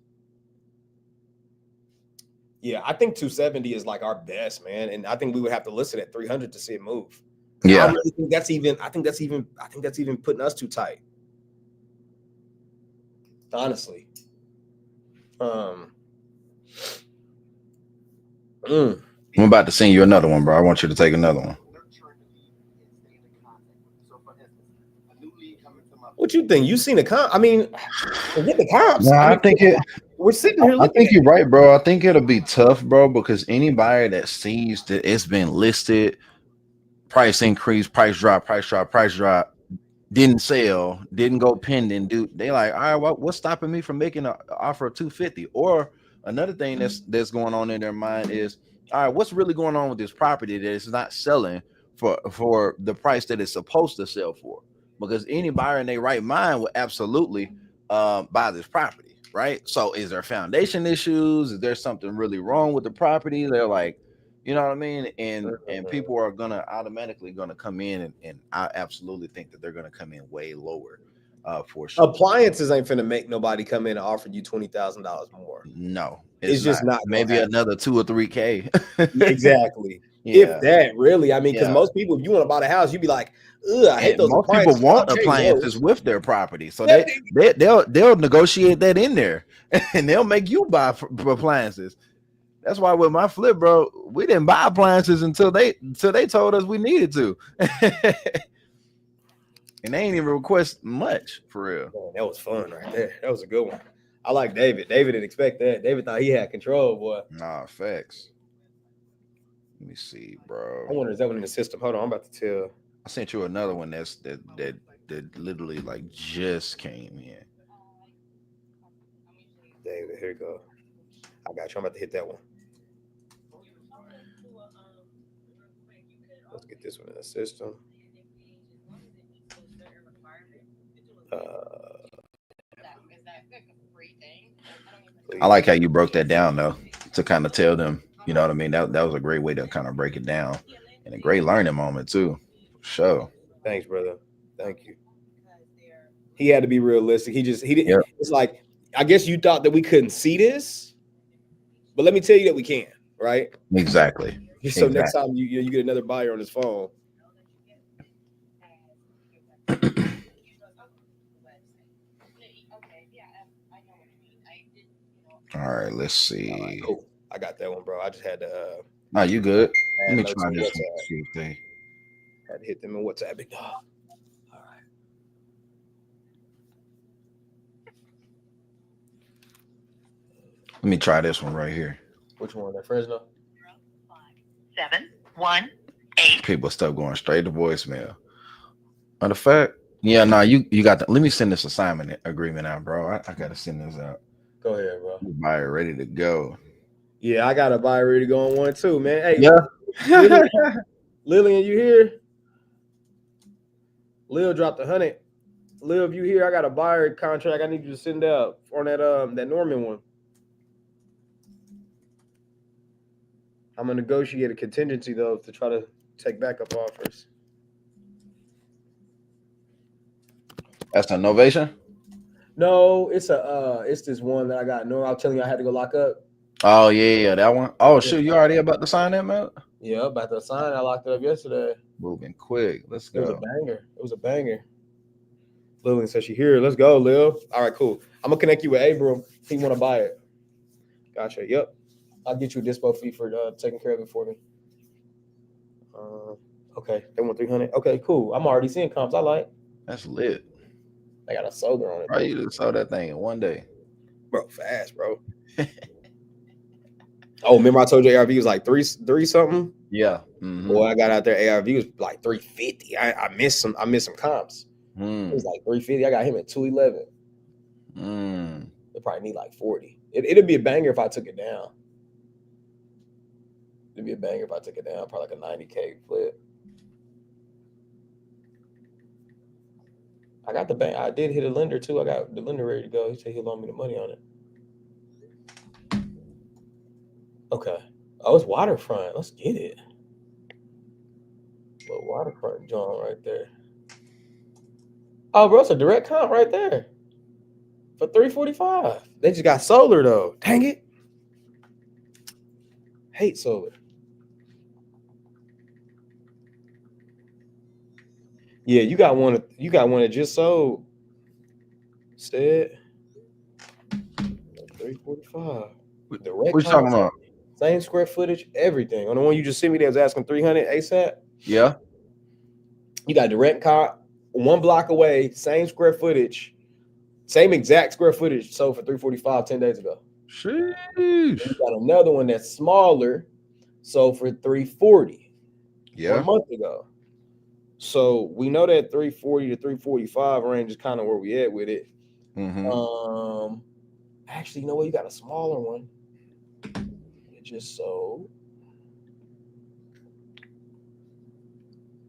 Yeah, I think 270 is like our best, man, and I think we would have to list it at 300 to see it move. Yeah, I really think that's even. I think that's even putting us too tight. Honestly. I'm about to send you another one, bro. I want you to take another one. What you think? You seen the comp? I mean, forget the comps. No, I think it. We're sitting here. I think you're right, bro. I think it'll be tough, bro, because any buyer that sees that it's been listed, price increase, price drop, didn't sell, didn't go pending, dude. They like, all right, what's stopping me from making an offer of 250? Or another thing that's going on in their mind is, all right, what's really going on with this property that it's not selling for the price that it's supposed to sell for? Because any buyer in their right mind would absolutely buy this property, right? So is there foundation issues? Is there something really wrong with the property? They're like, you know what I mean? And people are gonna automatically gonna come in, and I absolutely think that they're gonna come in way lower for sure. Appliances ain't finna make nobody come in and offer you $20,000 more. No, it's just not maybe happen. Another 2 or 3K. Exactly. Yeah. If that really, I mean, because most people, if you want to buy the house, you'd be like, ugh, I hate those most appliances. people want appliances with their property, so they'll negotiate that in there, and they'll make you buy for appliances. That's why with my flip, bro, we didn't buy appliances until they told us we needed to. And they ain't even request much for real. Man, that was fun right there. That was a good one. I like David. David didn't expect that. David thought he had control, boy. Nah, facts. Let me see, bro. I wonder, is that one in the system? Hold on, I'm about to tell. I sent you another one that literally like just came in. David, here you go. I got you. I'm about to hit that one. Let's get this one in the system. I like how you broke that down though, to kind of tell them, you know what I mean? That was a great way to kind of break it down, and a great learning moment too. For sure. Thanks, brother. Thank you. He had to be realistic. He didn't. Yep. It's like, I guess you thought that we couldn't see this, but let me tell you that we can, right? Exactly. So next time you get another buyer on his phone. All right, let's see. All right, cool. I got that one, bro. I just had to. No, you good? Let me try this one. See if they had to hit them in WhatsApp, big dog. All right. Let me try this one right here. Which one? That Fresno? 718. People stop going straight to voicemail. Matter of fact, yeah, no, you got that. Let me send this assignment agreement out, bro. I gotta send this out. Go ahead, bro. Buyer ready to go. Yeah, I got a buyer ready to go on one too, man. Hey, yeah. Lillian, you here? Lil dropped 100. Lil, if you here, I got a buyer contract I need you to send out on that Norman one. I'm gonna negotiate a contingency though to try to take backup offers. That's an Novation? No, it's this one that I got. No, I was telling you I had to go lock up. Oh yeah, that one. Oh shoot, you already about to sign that, man? Yeah, about to sign. I locked it up yesterday. Moving quick. Let's go. It was a banger. Lillian said she here. Let's go, Lil. All right, cool. I'm gonna connect you with Abram. He want to buy it. Gotcha. Yep. I'll get you a dispo fee for taking care of it for me. Okay, they want 300. Okay, cool. I'm already seeing comps. I like. That's lit. They got a solar on it, Bro, though. you just saw that thing in one day. Bro, fast, bro. Oh, remember I told you ARV was like three something? Yeah. Mm-hmm. Boy, I got out there. ARV was like 350. I missed some comps. It was like 350. I got him at 211. It probably need like 40. It'd be a banger if I took it down. It'd be a banger if I took it down. Probably like a 90K flip. I got the bank. I did hit a lender too. I got the lender ready to go. He said he'll loan me the money on it. Okay. Oh, it's waterfront. Let's get it. Little waterfront joint right there. Oh, bro, it's a direct comp right there for 345. They just got solar though. Dang it. Hate solar. Yeah, you got one that just sold. Said 345. What you talking about? Same square footage, everything. On the one you just sent me that was asking 300 ASAP. Yeah. You got direct comp, one block away, same square footage, same exact square footage sold for 345 10 days ago. Sheesh. You got another one that's smaller, sold for 340 Yeah. 1 month ago. So we know that 340 to 345 range is kind of where we at with it. Mm-hmm. Actually, you know what? You got a smaller one. It just sold.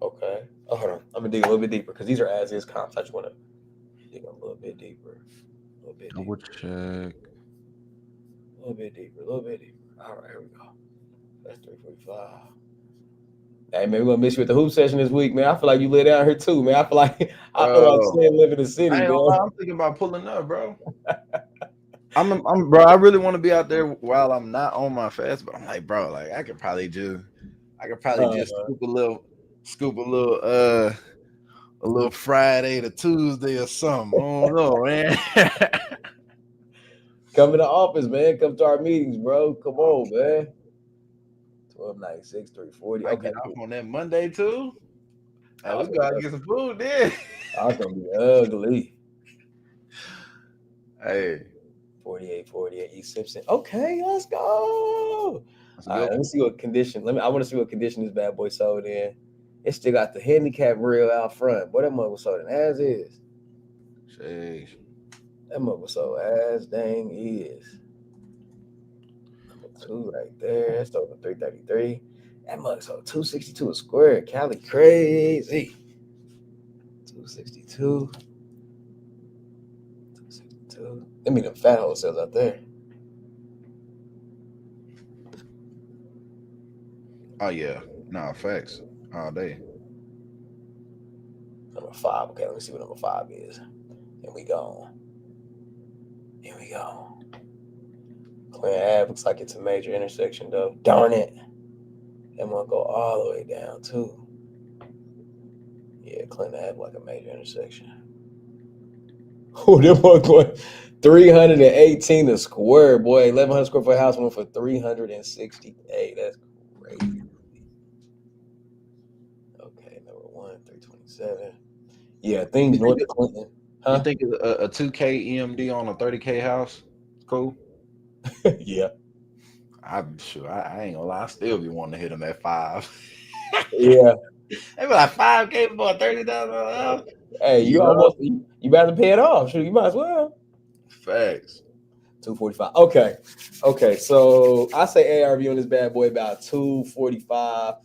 Okay. Oh, hold on. I'm gonna dig a little bit deeper because these are as is comps. I just want to dig a little bit deeper. A little bit deeper. Double check. A little bit deeper. A little bit deeper. All right, here we go. That's 345. Hey man, we're gonna miss you at the hoop session this week, man. I feel like you live down here too, man. I feel like staying live in the city, man. I'm thinking about pulling up, bro. Bro. I really want to be out there while I'm not on my fast, but I'm like, bro, like I could probably just scoop a little Friday to Tuesday or something. I don't know, man. Come to the office, man. Come to our meetings, bro. Come on, man. 1296, 340. I get off on that Monday too. Hey, we gotta get some food then. I was gonna be ugly. Hey. 48 East Simpson. Okay, let's go. All right, let me see what condition. I want to see what condition this bad boy sold in. It still got the handicap rail out front. Boy, that mother was sold in as is. Sheesh. That mother was sold as dang is. Number 2 right there. That's over 333. That mother sold 262 a square. Cali crazy. 262. Let me them fat wholesales out there. Oh yeah, nah, facts all day. Number 5. Okay, let me see what number 5 is. Here we go. Clinton Ave looks like it's a major intersection though. Darn it. That one go all the way down too. Yeah, Clinton Ave like a major intersection. Oh, that one going 318 a square, boy. 1,100 square foot house went for 368. That's crazy. Okay, number 1, 327. Yeah, things north of Clinton. Huh? You think a 2K EMD on a 30K house? Cool. Yeah. I'm sure. I ain't gonna lie. I still be wanting to hit them at 5. Yeah. They be like 5K for a $30,000 house. Hey, you better pay it off. Sure, you might as well. Facts. 245. Okay. So I say ARV on this bad boy about 245,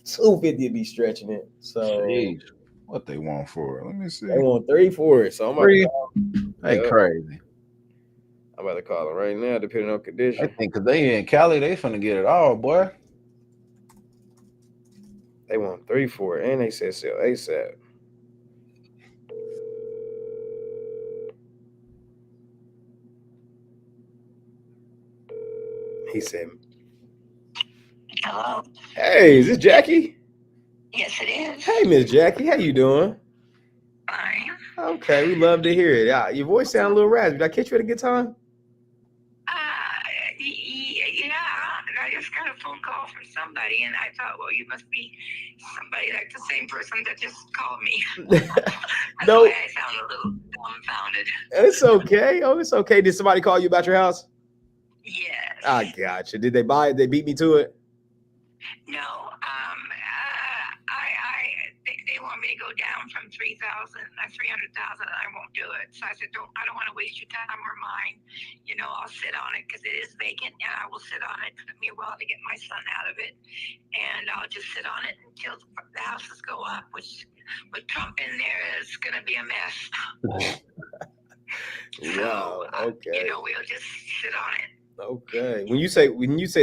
250 to be stretching it. So Jeez. What they want for it? Let me see. They want 3 for it. So I'm about to call. Hey, crazy. I'm about to call it right now, depending on condition. I think because they in Cali, they finna get it all, boy. They want 3 for it, and they said sell ASAP. He said, hello. Hey, is this Jackie? Yes, it is. Hey, Miss Jackie, how you doing? Fine. Okay, we love to hear it. Your voice sounds a little raspy. Did I catch you at a good time? Yeah, I just got a phone call from somebody, and I thought, well, you must be somebody like the same person that just called me. That's No. why I sound a little dumbfounded. It's okay. Oh, it's okay. Did somebody call you about your house? Yes. I gotcha. Did they buy it? They beat me to it? No. They want me to go down from 300,000, and I won't do it. So I said, I don't want to waste your time or mine. You know, I'll sit on it because it is vacant, and I will sit on it. It took me a while to get my son out of it, and I'll just sit on it until the houses go up, which with Trump in there is going to be a mess. Wow. Okay. You know, we'll just sit on it. Okay. When you say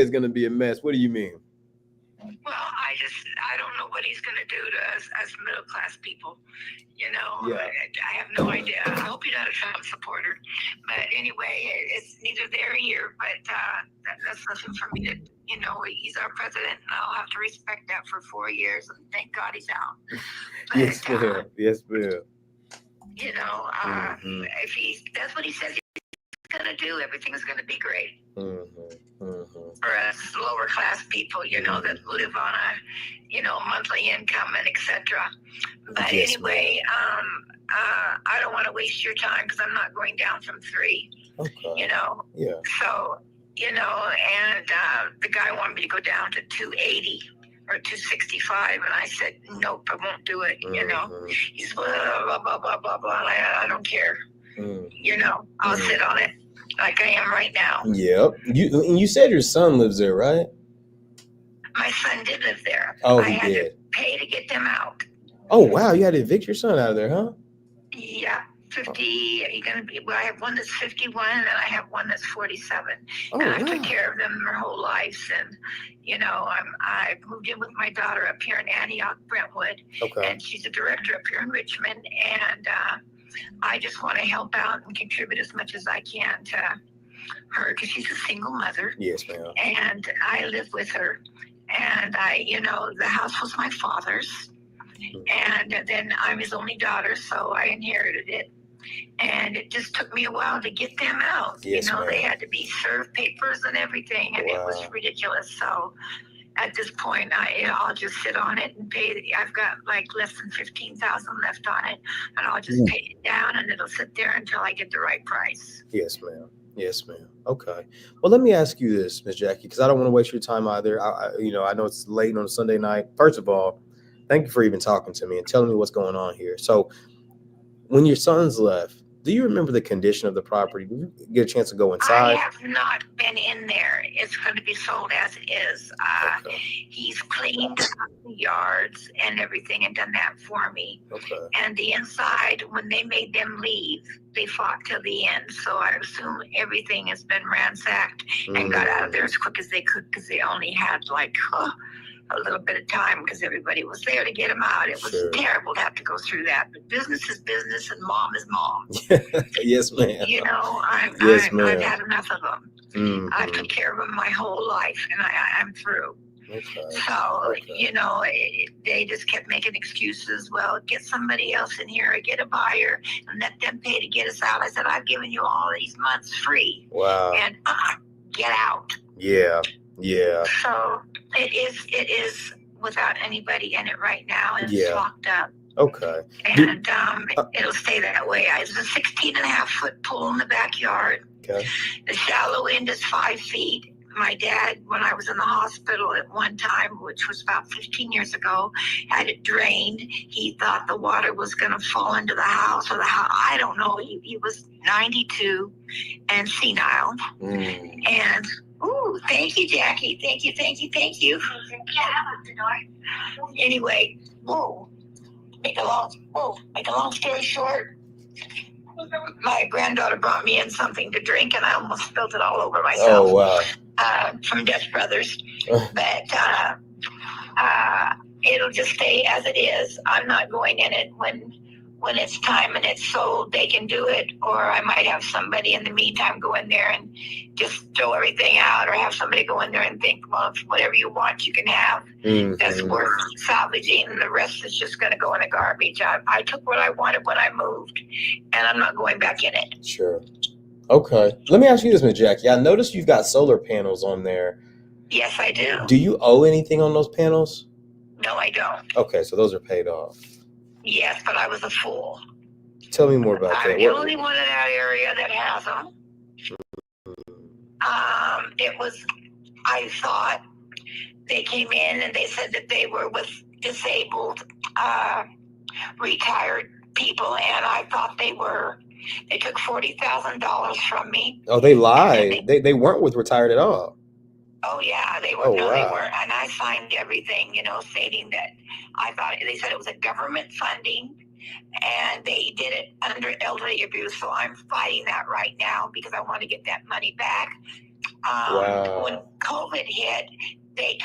it's gonna be a mess, what do you mean? Well, I don't know what he's going to do to us as middle class people. You know, Yeah. I have no idea. I hope you're not a Trump supporter. But anyway, it's neither there or here. But that's nothing for me to, you know, he's our president, and I'll have to respect that for 4 years. And thank God he's out. But, Yes, ma'am. Yes, ma'am. you know, Mhm. if he does what he says he's going to do, everything's going to be great. For us lower class people, you know, that live on a, you know, monthly income and etc. But Yes, anyway, I don't want to waste your time because I'm not going down from 3, Okay. you know. Yeah. So, you know, and the guy wanted me to go down to 280 or 265, and I said, nope, I won't do it, you know. He's blah, blah, blah, blah, blah, blah, and I don't care. You know, I'll sit on it like I am right now. Yep. You said your son lives there, right? My son did live there. Oh, I he had did. to pay to get them out. Oh, wow. You had to evict your son out of there, huh? Yeah, 50. You're gonna be. Well, I have one that's 51, and I have one that's 47. Oh, and I wow. took care of them their whole lives, and you know, I moved in with my daughter up here in Antioch, Brentwood, Okay. and she's a director up here in Richmond, and I just want to help out and contribute as much as I can to her because she's a single mother. Yes, ma'am. And I live with her. And you know, the house was my father's. And then I'm his only daughter, so I inherited it. And it just took me a while to get them out. Yes, you know, ma'am. they had to be served papers and everything, and it was Wow. ridiculous. So at this point, I'll just sit on it and pay. I've got like less than 15,000 left on it, and I'll just pay it down, and it'll sit there until I get the right price. Yes, ma'am. Yes, ma'am. Okay. Well, let me ask you this, Miss Jackie, because I don't want to waste your time either. I know it's late on a Sunday night. First of all, thank you for even talking to me and telling me what's going on here. So, when your sons left, do you remember the condition of the property? Did you get a chance to go inside? I have not been in there. It's going to be sold as it is. Okay. He's cleaned up the yards and everything and done that for me. Okay. And the inside, when they made them leave, they fought till the end. So I assume everything has been ransacked and got out of there as quick as they could because they only had like a little bit of time because everybody was there to get them out. It was Sure. terrible to have to go through that. But business is business and mom is mom. Yes, ma'am. You know, Yes, ma'am. I've had enough of them. I took care of them my whole life, and I'm through. Okay. So, Okay. you know, they just kept making excuses. Well, get somebody else in here or get a buyer and let them pay to get us out. I said, I've given you all these months free, Wow. and get out. Yeah. Yeah. So it is without anybody in it right now, and Yeah. it's locked up. Okay. And it'll stay that way. There's a 16.5-foot pool in the backyard. Okay. The shallow end is 5 feet. My dad, when I was in the hospital at one time, which was about 15 years ago, had it drained. He thought the water was going to fall into the house or the house. I don't know. He was 92 and senile. And, ooh, thank you, Jackie. Thank you. Anyway, make a long story short, my granddaughter brought me in something to drink, and I almost spilled it all over myself. Oh, wow. From Dutch Brothers. But it'll just stay as it is. I'm not going in it when it's time and it's sold. They can do it, or I might have somebody in the meantime go in there and just throw everything out, or have somebody go in there and think, well, whatever you want, you can have. That's worth salvaging, and the rest is just going to go in the garbage. I took what I wanted when I moved, and I'm not going back in it. Sure. Okay. Let me ask you this, Miss Jackie. I noticed you've got solar panels on there. Yes, I do. Do you owe anything on those panels? No, I don't. Okay, so those are paid off. Yes, but I was a fool. Tell me more about I'm that. the only one in that area that has them. I thought they came in and they said that they were with disabled, retired people, and I thought they were. They took $40,000 from me. Oh, they lied. They weren't with retired at all. Oh yeah, they were. Oh, No, wow. they weren't. And I signed everything, stating that I thought they said it was a government funding, and they did it under elderly abuse. So I'm fighting that right now because I want to get that money back. Wow. When COVID hit, they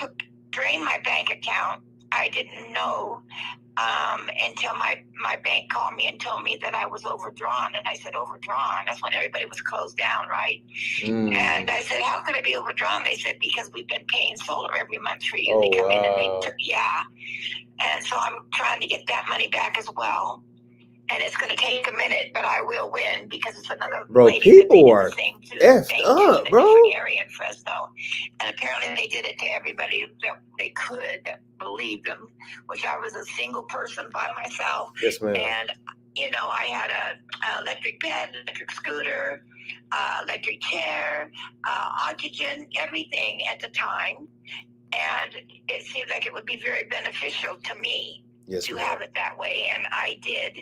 drained my bank account. I didn't know until my bank called me and told me that I was overdrawn. And I said, overdrawn? That's when everybody was closed down, right? And I said, how could I be overdrawn? They said, because we've been paying solar every month for you. Oh, They come in and wow. yeah. And so I'm trying to get that money back as well. And it's going to take a minute, but I will win because it's another lady people are effed up, in a bro. different area in Fresno. And apparently they did it to everybody that they could that believed them, which I was a single person by myself. Yes, ma'am. And, I had a electric bed, electric scooter, electric chair, oxygen, everything at the time. And it seemed like it would be very beneficial to me to have it that way, and I did.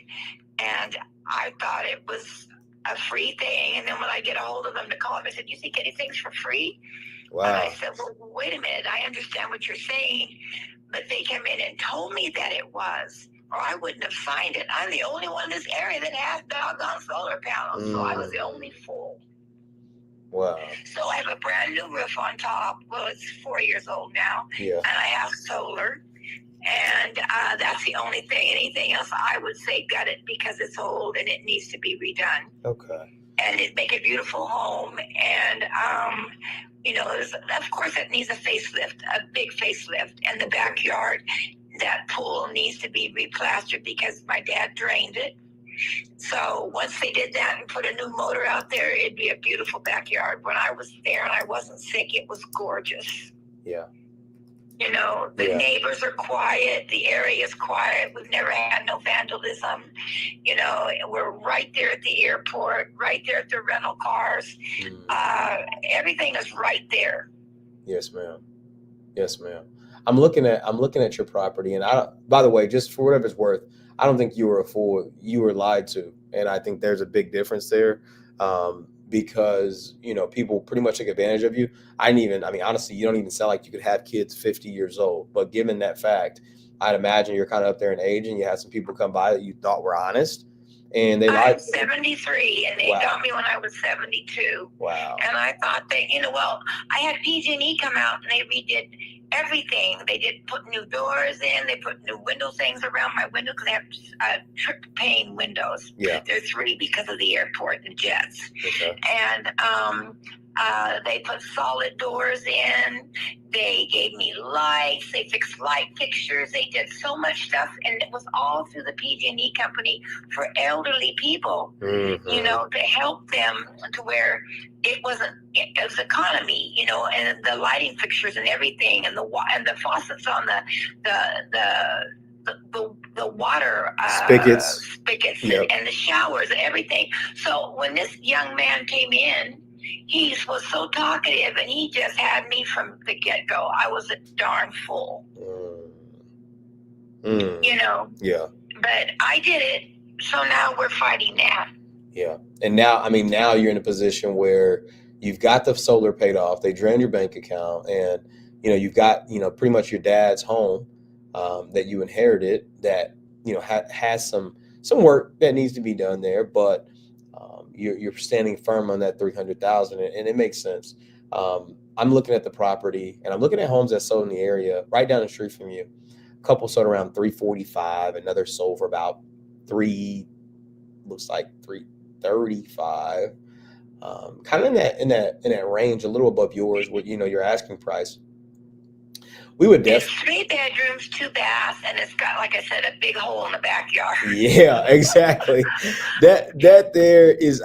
And I thought it was a free thing. And then when I get a hold of them to call them, I said, you think anything's for free? Wow. And I said, well, wait a minute. I understand what you're saying. But they came in and told me that it was, or I wouldn't have signed it. I'm the only one in this area that has doggone solar panels. So I was the only fool. Wow. So I have a brand new roof on top. Well, it's 4 years old now. Yeah. And I have solar. And that's the only thing. Anything else, I would say gut it because it's old and it needs to be redone. Okay. And it make a beautiful home. And, of course, it needs a facelift, a big facelift. And the backyard, that pool needs to be replastered because my dad drained it. So once they did that and put a new motor out there, it'd be a beautiful backyard. When I was there and I wasn't sick, it was gorgeous. Yeah. The neighbors are quiet. The area is quiet. We've never had no vandalism. We're right there at the airport, right there at the rental cars. Everything is right there. Yes, ma'am. Yes, ma'am. I'm looking at your property, and by the way, just for whatever it's worth, I don't think you were a fool. You were lied to, and I think there's a big difference there. Because people pretty much take advantage of you. Honestly, you don't even sound like you could have kids 50 years old. But given that fact, I'd imagine you're kind of up there in age, and you had some people come by that you thought were honest, and they lied. I'm 73, and they got me when I was 72. Wow. And I thought I had PG&E come out and they redid everything. They did put new doors in. They put new window things around my window because they have trip pane windows. Yeah. There's 3 because of the airport and jets. Okay. And they put solid doors in. They gave me lights. They fixed light fixtures. They did so much stuff, and it was all through the PG&E company for elderly people. To help them to where it was economy, and the lighting fixtures and everything, and the faucets on the water spigots yep. And the showers and everything. So when this young man came in, he was so talkative, and he just had me from the get-go. I was a darn fool. Yeah. But I did it, so now we're fighting that. Yeah. And now you're in a position where you've got the solar paid off. They drained your bank account, and you've got pretty much your dad's home that you inherited that has some work that needs to be done there, but you're standing firm on that $300,000, and it makes sense. I'm looking at the property, and I'm looking at homes that sold in the area right down the street from you. A couple sold around $345, another sold for about $335, kind of in that range, a little above yours, with your asking price. We would It's definitely. 3 bedrooms, 2 baths, and it's got, like I said, a big hole in the backyard. Yeah, exactly. That there is,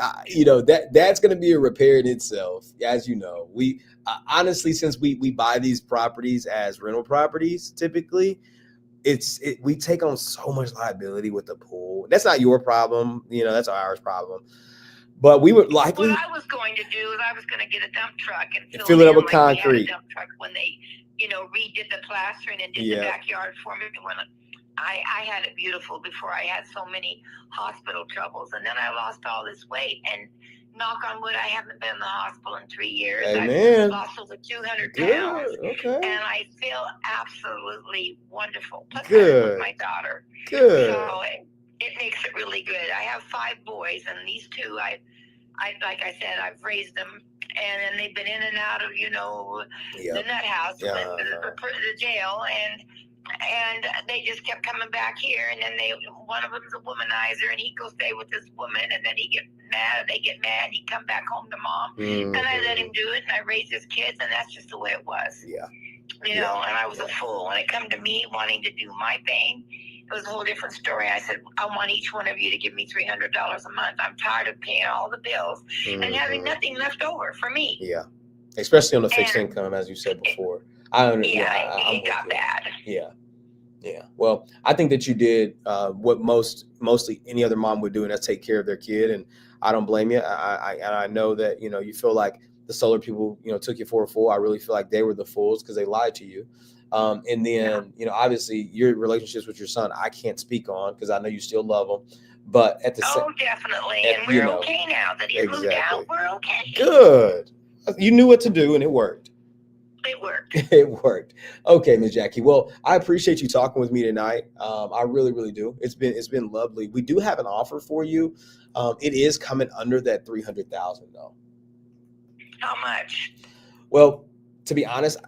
that's going to be a repair in itself. As you know, we honestly, since we buy these properties as rental properties, typically, we take on so much liability with the pool. That's not your problem, that's ours problem. But we would likely What I was going to do is I was going to get a dump truck and fill it up in with like we had a concrete. dump truck when they, redid the plastering and did Yeah. the backyard for me. When I had it beautiful before I had so many hospital troubles, and then I lost all this weight. And knock on wood, I haven't been in the hospital in 3 years. Amen. I've lost over 200 pounds. Good. Okay. And I feel absolutely wonderful. Plus, I live Good. with my daughter. Good. So it makes it really good. I have 5 boys, and these 2, I like I said, I've raised them, and then they've been in and out of, Yeah. the nut house, Yeah. the jail, and they just kept coming back here, and then one of them's a womanizer, and he goes stay with this woman, and then he get mad, they get mad, and he come back home to mom, and I let him do it, and I raised his kids, and that's just the way it was. Yeah. And I was a fool. When it come to me wanting to do my thing, it was a whole different story. I said, I want each one of you to give me $300 a month. I'm tired of paying all the bills and having nothing left over for me. Yeah. Especially on the fixed income, as you said before. I'm it got bad. Yeah. Yeah. Well, I think that you did what mostly any other mom would do, and that's take care of their kid. And I don't blame you. I know that, you feel like the solar people, took you for a fool. I really feel like they were the fools because they lied to you. And then, obviously your relationships with your son, I can't speak on because I know you still love him. But at the same time, definitely. And we're okay now that he moved out. We're okay. Good. You knew what to do, and it worked. It worked. It worked. Okay, Ms. Jackie. Well, I appreciate you talking with me tonight. I really, really do. It's been lovely. We do have an offer for you. It is coming under that $300,000 though. How much? Well, to be honest,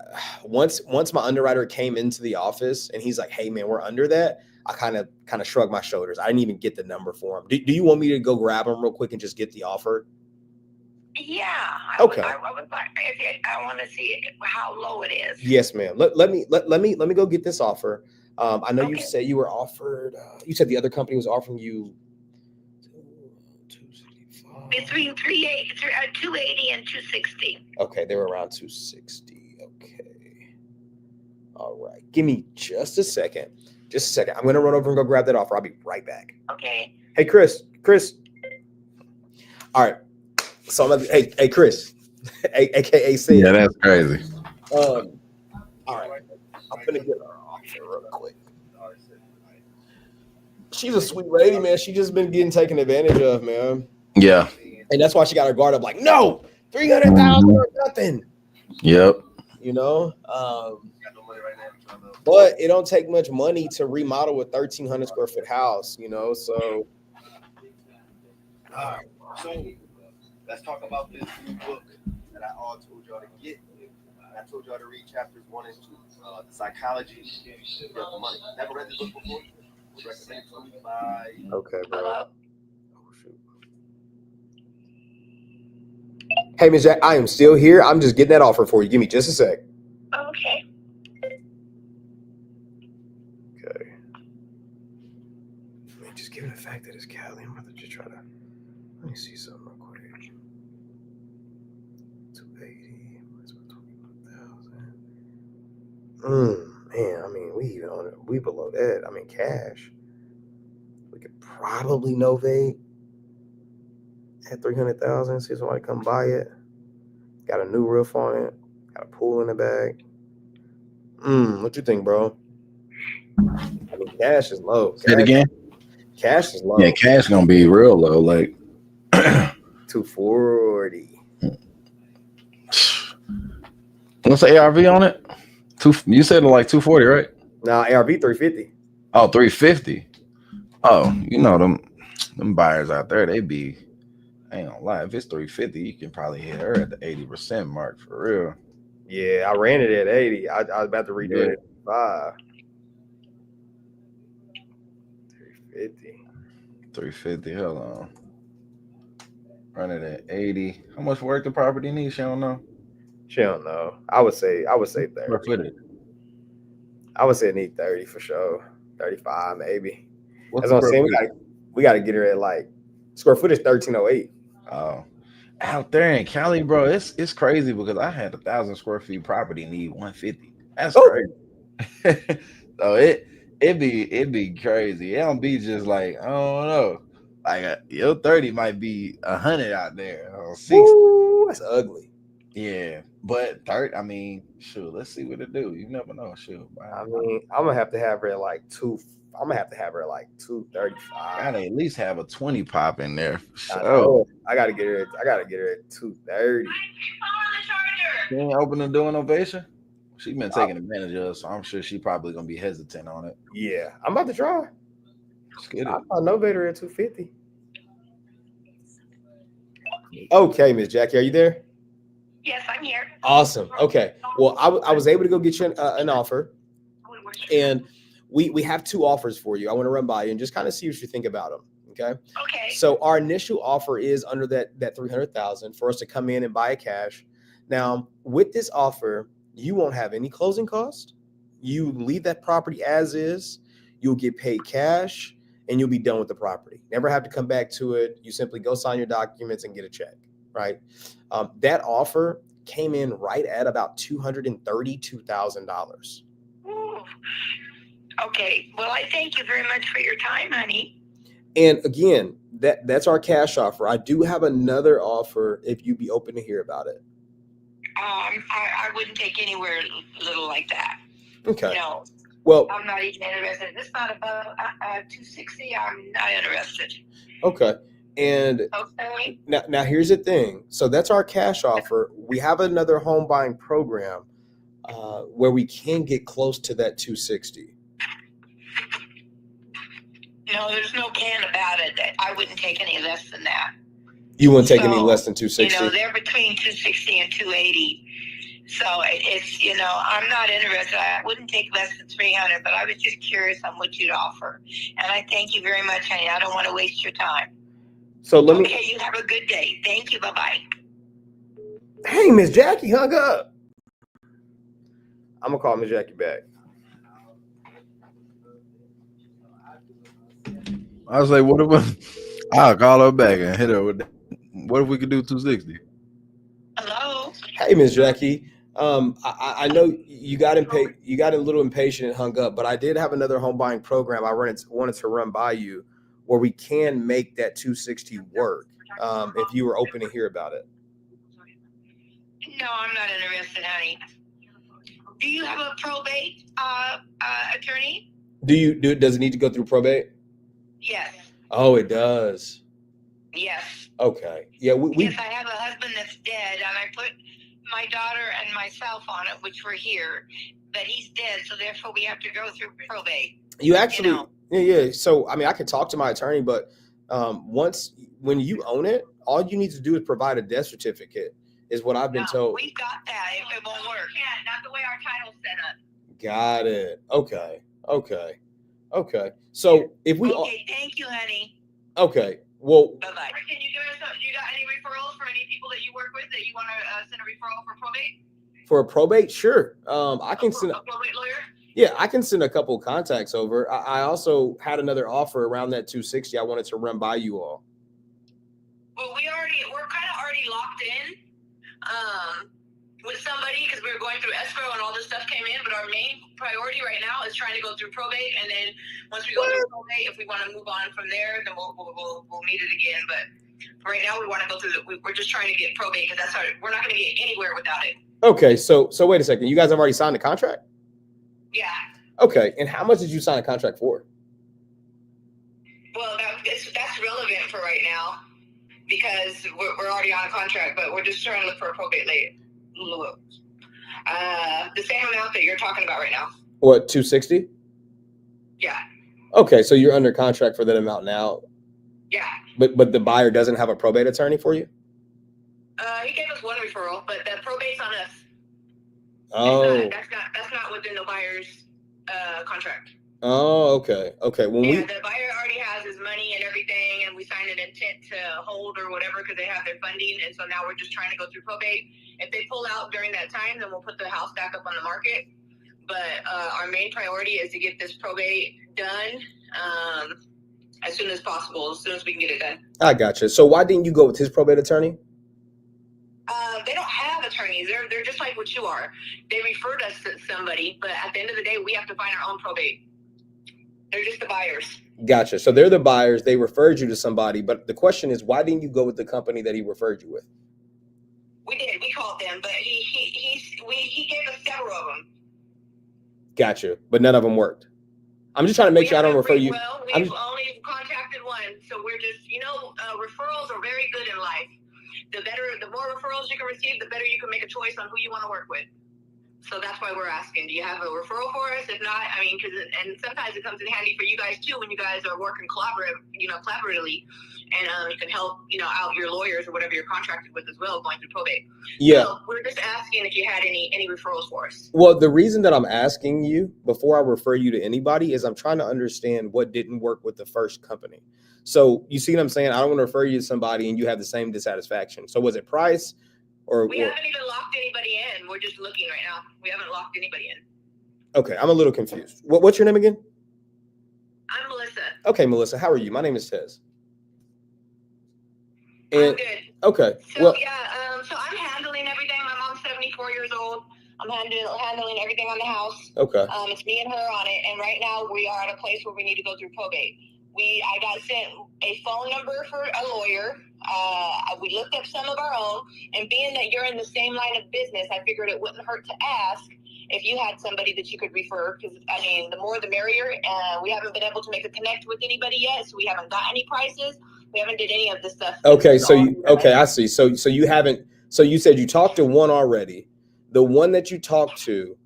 once my underwriter came into the office and he's like, "Hey, man, we're under that," I kind of shrugged my shoulders. I didn't even get the number for him. Do you want me to go grab him real quick and just get the offer? Yeah. Okay. I want to see how low it is. Yes, ma'am. Let me go get this offer. I know you said you were offered. You said the other company was offering you between 280 and 260. Okay, they were around 260. Okay. All right. Give me just a second. I'm gonna run over and go grab that offer. I'll be right back. Okay. Hey, Chris. All right. So hey, Chris, aka Sid. Yeah, that's crazy. All right. I'm gonna get her offer real quick. She's a sweet lady, man. She just been getting taken advantage of, man. Yeah. And that's why she got her guard up like, no, 300,000 or nothing. Yep. But it don't take much money to remodel a 1,300 square foot house, so. All right. So let's talk about this new book that I all told y'all to get. I told y'all to read chapters 1 and 2. The Psychology of the Money. Never read this book before? It was recommended to me by. Okay, bro. Oh, shoot. Hey, Ms. Jack, I am still here. I'm just getting that offer for you. Give me just a sec. Okay. Okay. Man, just given the fact that it's Cali, I'm about to just try to. Let me see something real quick. 280. What's 21,000? Man, I mean, we below that. I mean, cash. We could probably novate at 300,000. See if somebody come buy it. Got a new roof on it. Got a pool in the back. What you think, bro? I mean, cash is low. Say it again. Cash is low. Yeah, cash gonna be real low, like 240. What's the ARV on it? You said like 240, right? Nah, ARV 350. Oh, 350. Oh, them buyers out there, they be, I ain't gonna lie, if it's 350, you can probably hit her at the 80% mark for real. Yeah, I ran it at 80. I was about to redo it at 5. 350. Hold on. Run it at 80. How much work the property needs? She don't know. She don't know. I would say 30. Square footage. I would say I need 30 for sure. 35 maybe. What's That's the what I'm saying. square We gotta get her at like square footage 1308. Oh, out there in Cali, bro, it's crazy because I had 1,000 square feet property need 150. That's Oh, crazy. So it be crazy. It don't be just like I don't know, like your 30 might be 100 out there or 60. woo, that's ugly. Yeah, but 30. I mean, sure. Let's see what it do. You never know. Sure. I mean, I'm gonna have to have her at like two. I'm gonna have to have her at like 235. Gotta at least have a 20 pop in there for I sure. know. I gotta get her. I gotta get her at 230. She ain't open the door ovation. She's been taking advantage of, so I'm sure she probably gonna be hesitant on it. Yeah, I'm about to try. Let's get it. I thought Novator at 250. Okay, Miss Jackie, are you there? Yes, I'm here. Awesome. Okay. Well, I was able to go get you an offer, and we have two offers for you. I want to run by you and just kind of see what you think about them. Okay. Okay. So our initial offer is under that 300,000 for us to come in and buy it cash. Now, with this offer, you won't have any closing cost. You leave that property as is. You'll get paid cash, and you'll be done with the property. Never have to come back to it. You simply go sign your documents and get a check. Right. That offer came in right at about $232,000. Okay. Well, I thank you very much for your time, honey. And again, that's our cash offer. I do have another offer if you'd be open to hear about it. I wouldn't take anywhere little like that. Okay. No, Well, I'm not even interested. If it's not above 260, I'm not interested. okay. And Okay. now here's the thing. So that's our cash offer. We have another home buying program where we can get close to that 260. No, there's no can about it. I wouldn't take any less than that. You wouldn't take any So, less than 260? They're between 260 and 280. So it's, I'm not interested. I wouldn't take less than 300, but I was just curious on what you'd offer. And I thank you very much, honey. I don't want to waste your time. So let me. Okay, you have a good day. Thank you. Bye-bye. Hey, Miss Jackie hung up. I'm gonna call Miss Jackie back. I was like, what if I'll call her back and hit her with that. What if we could do 260? Hello. Hey, Miss Jackie. I know you got a little impatient and hung up, but I did have another home buying program wanted to run by you where we can make that 260 work. If you were open to hear about it. No, I'm not interested, honey. Do you have a probate attorney? Does it need to go through probate? Yes. Oh, it does. Yes. Okay. Yeah, Yes, I have a husband that's dead, and I put my daughter and myself on it, which were here, but he's dead, so therefore we have to go through probate. You actually, yeah. So, I mean, I could talk to my attorney, but when you own it, all you need to do is provide a death certificate, is what I've been told. We've got that. It won't work. Yeah, not the way our title's set up. Got it. Okay. So if we, Okay, thank you, honey. okay. Well, Bye-bye. Can you give us you got any referrals for any people that you work with that you want to send a referral for probate? for a probate, sure. I can send. A probate lawyer? Yeah, I can send a couple contacts over. I also had another offer around that 260. I wanted to run by you all. Well, we're kind of already locked in with somebody because we were going through escrow and all this stuff came in. But our main priority right now is trying to go through probate, and then once we go through probate, if we want to move on from there, then we'll meet it again. But right now, we want to go through. We're just trying to get probate because we're not going to get anywhere without it. Okay, so wait a second. You guys have already signed the contract? Yeah. Okay, and how much did you sign a contract for? Well, that's relevant for right now because we're already on a contract, but we're just trying to look for a probate late. The same amount that you're talking about right now. What, 260? Yeah. Okay, so you're under contract for that amount now. Yeah. But the buyer doesn't have a probate attorney for you? He gave us one referral, but the probate's on us. Oh. That's not within the buyer's contract. Oh, okay. When the buyer already has his money and everything, and we signed an intent to hold or whatever because they have their funding, and so now we're just trying to go through probate. If they pull out during that time, then we'll put the house back up on the market. but our main priority is to get this probate done as soon as possible, as soon as we can get it done. I gotcha. So why didn't you go with his probate attorney? They don't have attorneys. They're just like what you are. They referred us to somebody, but at the end of the day, we have to find our own probate. They're just the buyers. Gotcha. So they're the buyers. They referred you to somebody, but the question is, why didn't you go with the company that he referred you with? We did. We called them, but he gave us several of them. Gotcha. But none of them worked. I'm just trying to make sure I don't refer you. Well, we've only contacted one, so we're just, referrals are very good in life. The more referrals you can receive, the better you can make a choice on who you want to work with. So that's why we're asking, do you have a referral for us? If not, and sometimes it comes in handy for you guys too when you guys are working collaboratively, and you can help, out your lawyers or whatever you're contracted with as well going through probate. Yeah. So we're just asking if you had any referrals for us. Well, the reason that I'm asking you before I refer you to anybody is I'm trying to understand what didn't work with the first company. So you see what I'm saying? I don't want to refer you to somebody and you have the same dissatisfaction. So was it price or? We haven't even locked anybody in. We're just looking right now. We haven't locked anybody in. Okay, I'm a little confused. What's your name again? I'm Melissa. Okay, Melissa, how are you? My name is Tez. I'm And good. okay, So well, so I'm handling everything. My mom's 74 years old. I'm handling everything on the house. okay, It's me and her on it. And right now we are at a place where we need to go through probate. I got sent a phone number for a lawyer. We looked up some of our own, and being that you're in the same line of business, I figured it wouldn't hurt to ask if you had somebody that you could refer, because the more the merrier. We haven't been able to make a connect with anybody yet, so we haven't got any prices. We haven't did any of this stuff. okay. I see. So you haven't. So you said you talked to one already. The one that you talked to,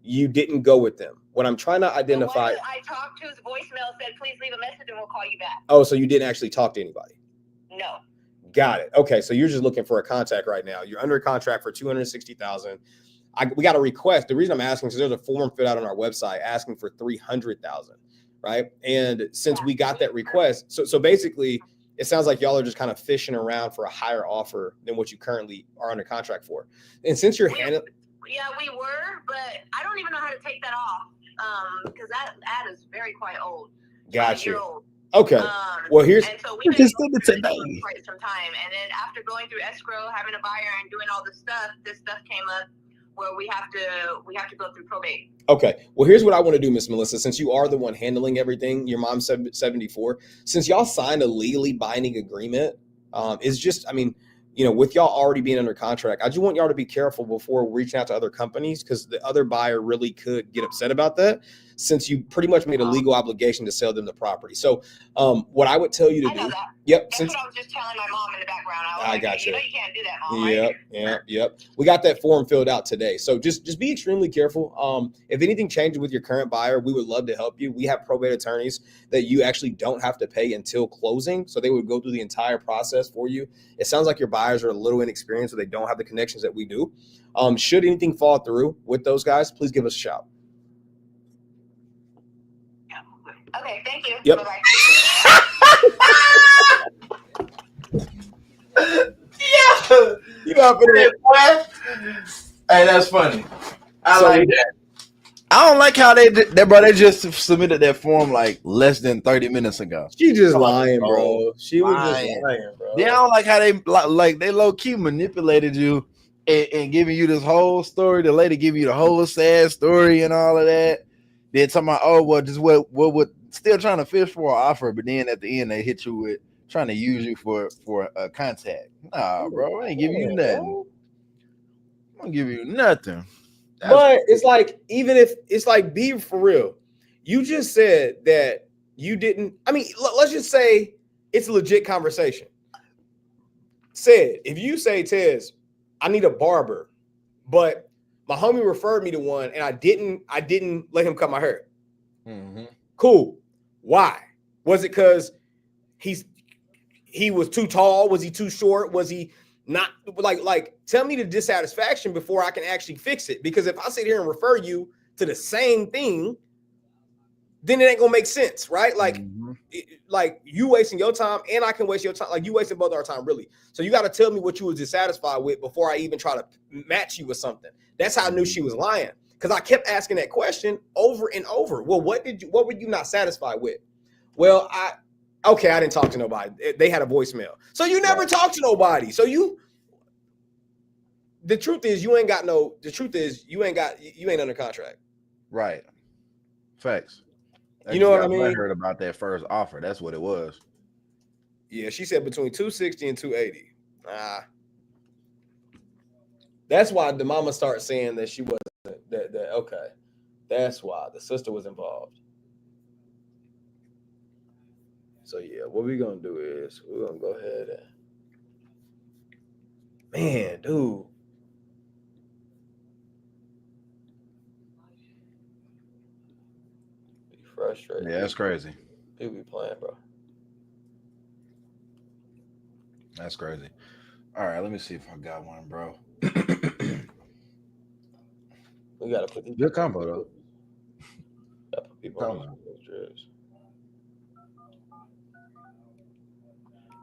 you didn't go with them. What I'm trying to identify. The one that I talked to, his voicemail said, "Please leave a message and we'll call you back." Oh, so you didn't actually talk to anybody. No. Got it. Okay, so you're just looking for a contact right now. You're under contract for $260,000. We got a request. The reason I'm asking is there's a form filled out on our website asking for $300,000, right? And since we got that request, so basically, it sounds like y'all are just kind of fishing around for a higher offer than what you currently are under contract for. And since you're handling, Yeah, we were, but I don't even know how to take that off because that ad is very quite old. got you. Old. Okay. Well, here's and so we've been going through this for quite some time, and then after going through escrow, having a buyer, and doing all this stuff came up where we have to go through probate. okay. Well, here's what I want to do, Miss Melissa. Since you are the one handling everything, your mom's 74. Since y'all signed a legally binding agreement, it's just, with y'all already being under contract, I just want y'all to be careful before reaching out to other companies because the other buyer really could get upset about that since you pretty much made a legal obligation to sell them the property. So what I would tell you to I know do. that. Yep. That's what I was just telling my mom in the background. I got you. You can't do that, Mom. Yep. We got that form filled out today. So just be extremely careful. If anything changes with your current buyer, we would love to help you. We have probate attorneys that you actually don't have to pay until closing. So they would go through the entire process for you. It sounds like your buyers are a little inexperienced, so they don't have the connections that we do. Should anything fall through with those guys, please give us a shout. Okay, thank you. Yep. Bye-bye. Yeah. You know, Hey, that's funny. I So- like that. I don't like how they just submitted that form like less than 30 minutes ago. she just lying, bro. She was just Lying. lying, bro. Yeah, I don't like how they low key manipulated you and giving you this whole story. The lady give you the whole sad story and all of that. Then talking about just what still trying to fish for an offer, but then at the end they hit you with trying to use you for a contact. Nah, bro, I ain't giving you nothing. I don't give you nothing. But it's like, even if it's like, be for real. You just said that you didn't. Let's just say it's a legit conversation. Said, if you say, Tez, I need a barber, but my homie referred me to one and I didn't let him cut my hair. Mm-hmm. Cool. Why? Was it because he was too tall? Was he too short? Was he not like tell me the dissatisfaction before I can actually fix it? Because if I sit here and refer you to the same thing, then it ain't gonna make sense, right? Like, like you wasting your time and I can waste your time. Like you wasting both our time, really. So you got to tell me what you was dissatisfied with before I even try to match you with something. That's how I knew she was lying. Because I kept asking that question over and over. Well, what were you not satisfied with? Well, I didn't talk to nobody. They had a voicemail. So you never talked to nobody. So the truth is you ain't under contract. Right. Facts. You know what I mean? I heard about that first offer. That's what it was. Yeah, she said between 260 and 280. That's why the mama started saying that she wasn't that okay. That's why the sister was involved. So yeah, what we're gonna do is we're gonna go ahead and man, dude. Be frustrated. Yeah, that's crazy. People be playing, bro. That's crazy. All right, let me see if I got one, bro. We gotta put these Good combo though. gotta put people on these drips.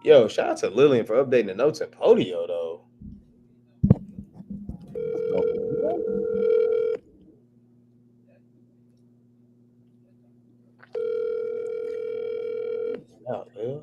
Yo, shout out to Lillian for updating the notes at Podio though. Oh, yeah.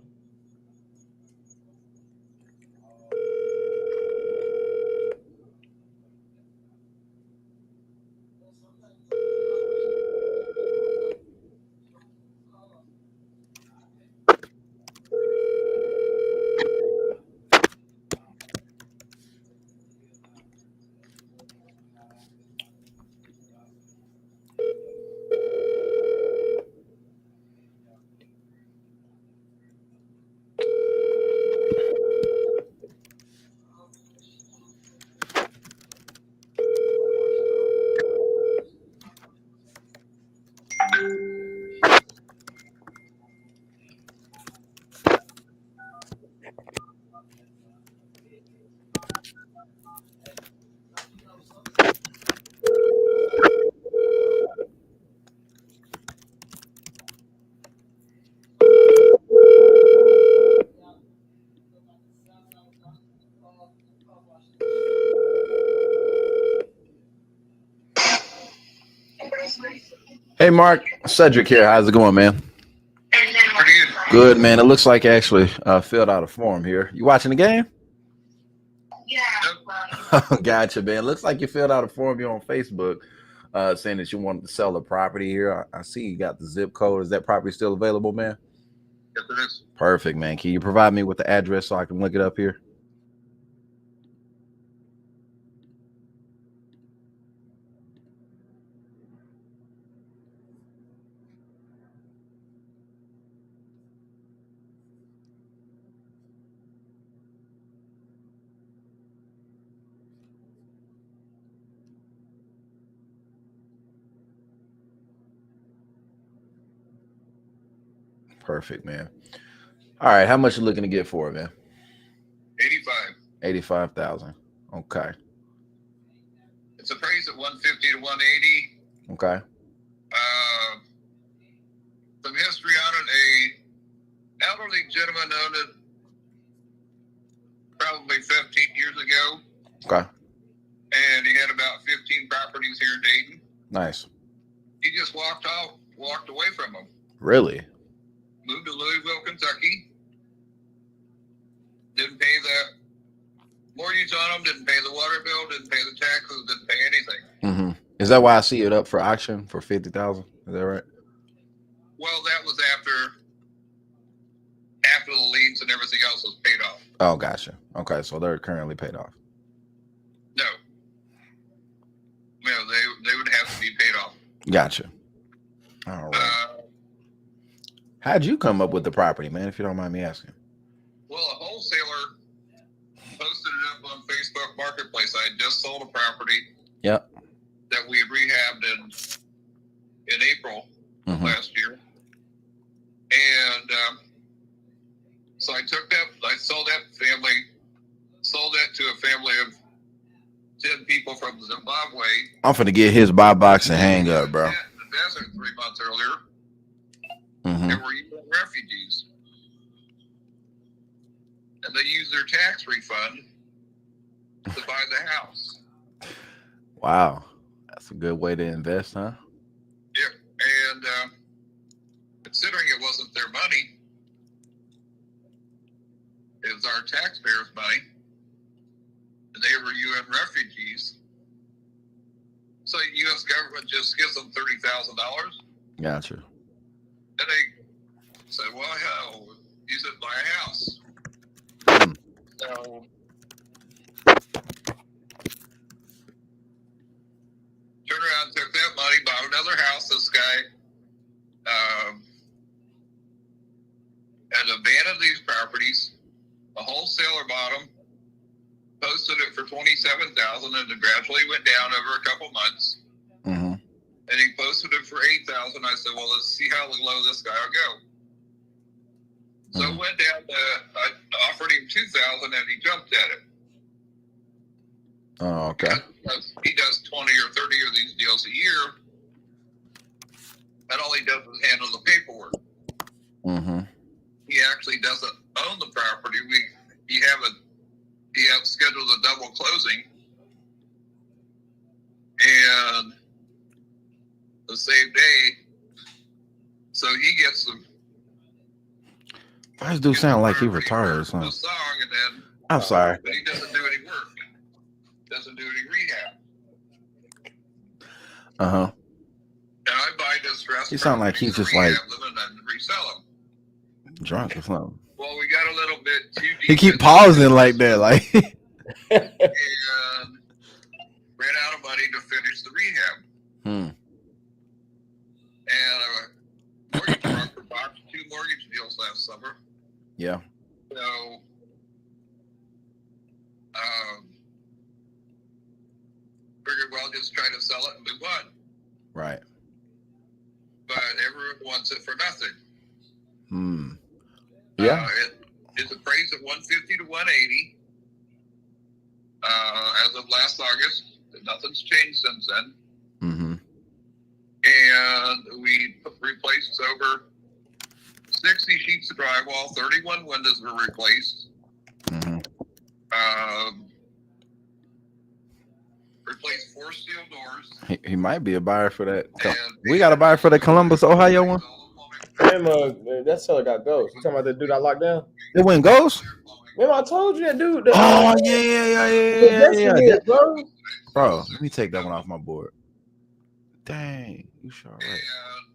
Hey, Mark. Cedric here. How's it going, man? Pretty good. Good, man. It looks like you actually filled out a form here. You watching the game? Yeah. Gotcha, man. Looks like you filled out a form here on Facebook saying that you wanted to sell a property here. I see you got the zip code. Is that property still available, man? Yes, it is. Perfect, man. Can you provide me with the address so I can look it up here? Perfect, man. All right, how much you looking to get for it, man? 85. 85,000. Okay. It's appraised at 150 to 180. Okay. Some history on it. A elderly gentleman owned it probably 15 years ago, Okay. and he had about 15 properties here in Dayton. Nice. He just walked away from them. Really? Moved to Louisville, Kentucky. Didn't pay the mortgage on them, didn't pay the water bill, didn't pay the taxes, didn't pay anything. Mm-hmm. Is that why I see it up for auction for 50,000? Is that right? Well, that was after the liens and everything else was paid off. Oh, gotcha. Okay, so they're currently paid off. No. No, they would have to be paid off. Gotcha. All right. How'd you come up with the property, man, if you don't mind me asking? Well, a wholesaler posted it up on Facebook Marketplace. I had just sold a property. Yep. That we had rehabbed in April of last year. And so I sold that to a family of 10 people from Zimbabwe. I'm finna get his buy box and hang up, bro. In the desert 3 months earlier. Mm-hmm. They were UN refugees. And they used their tax refund to buy the house. Wow. That's a good way to invest, huh? And considering it wasn't their money, it was our taxpayers' money, and they were UN refugees. So the U.S. government just gives them $30,000, Gotcha. and they said, "Well, hell, use it to buy a house." So turned around, took that money, bought another house. This guy had abandoned these properties. A wholesaler bought them, posted it for $27,000, and it gradually went down over a couple months. Mm-hmm. And he posted it for $8,000. I said, "Well, let's see how low this guy will go." So it went down to, I offered him $2,000, and he jumped at it. Oh, okay. He does 20 or 30 of these deals a year, and all he does is handle the paperwork. Mm-hmm. He actually doesn't own the property. He has scheduled a double closing, and the same day, so he gets the. Why does dude sound like he retired or something? The song, and then I'm sorry. but he doesn't do any work. Doesn't do any rehab. Uh-huh. And I buy distressed. He sound like he's just rehab like them and then resell them. drunk or something. Well, we got a little bit too deep. He keep pausing like that, like And ran out of money to finish the rehab. And mortgage broker bought 2 mortgage deals last summer. Yeah. So, figured, well, just try to sell it and move on. Right. But everyone wants it for nothing. Yeah. It's appraised at 150 to 180. As of last August, nothing's changed since then. Mm-hmm. And we replaced over 60 sheets of drywall, 31 windows were replaced. Mm-hmm. Replaced 4 steel doors. He might be a buyer for that. And We got a buyer for the Columbus, Ohio one. Remember, that seller got ghost. You talking about the dude I locked down? It went ghost. Remember I told you that dude. Oh yeah. Bro. Bro, let me take that one off my board. Dang, you sure right. And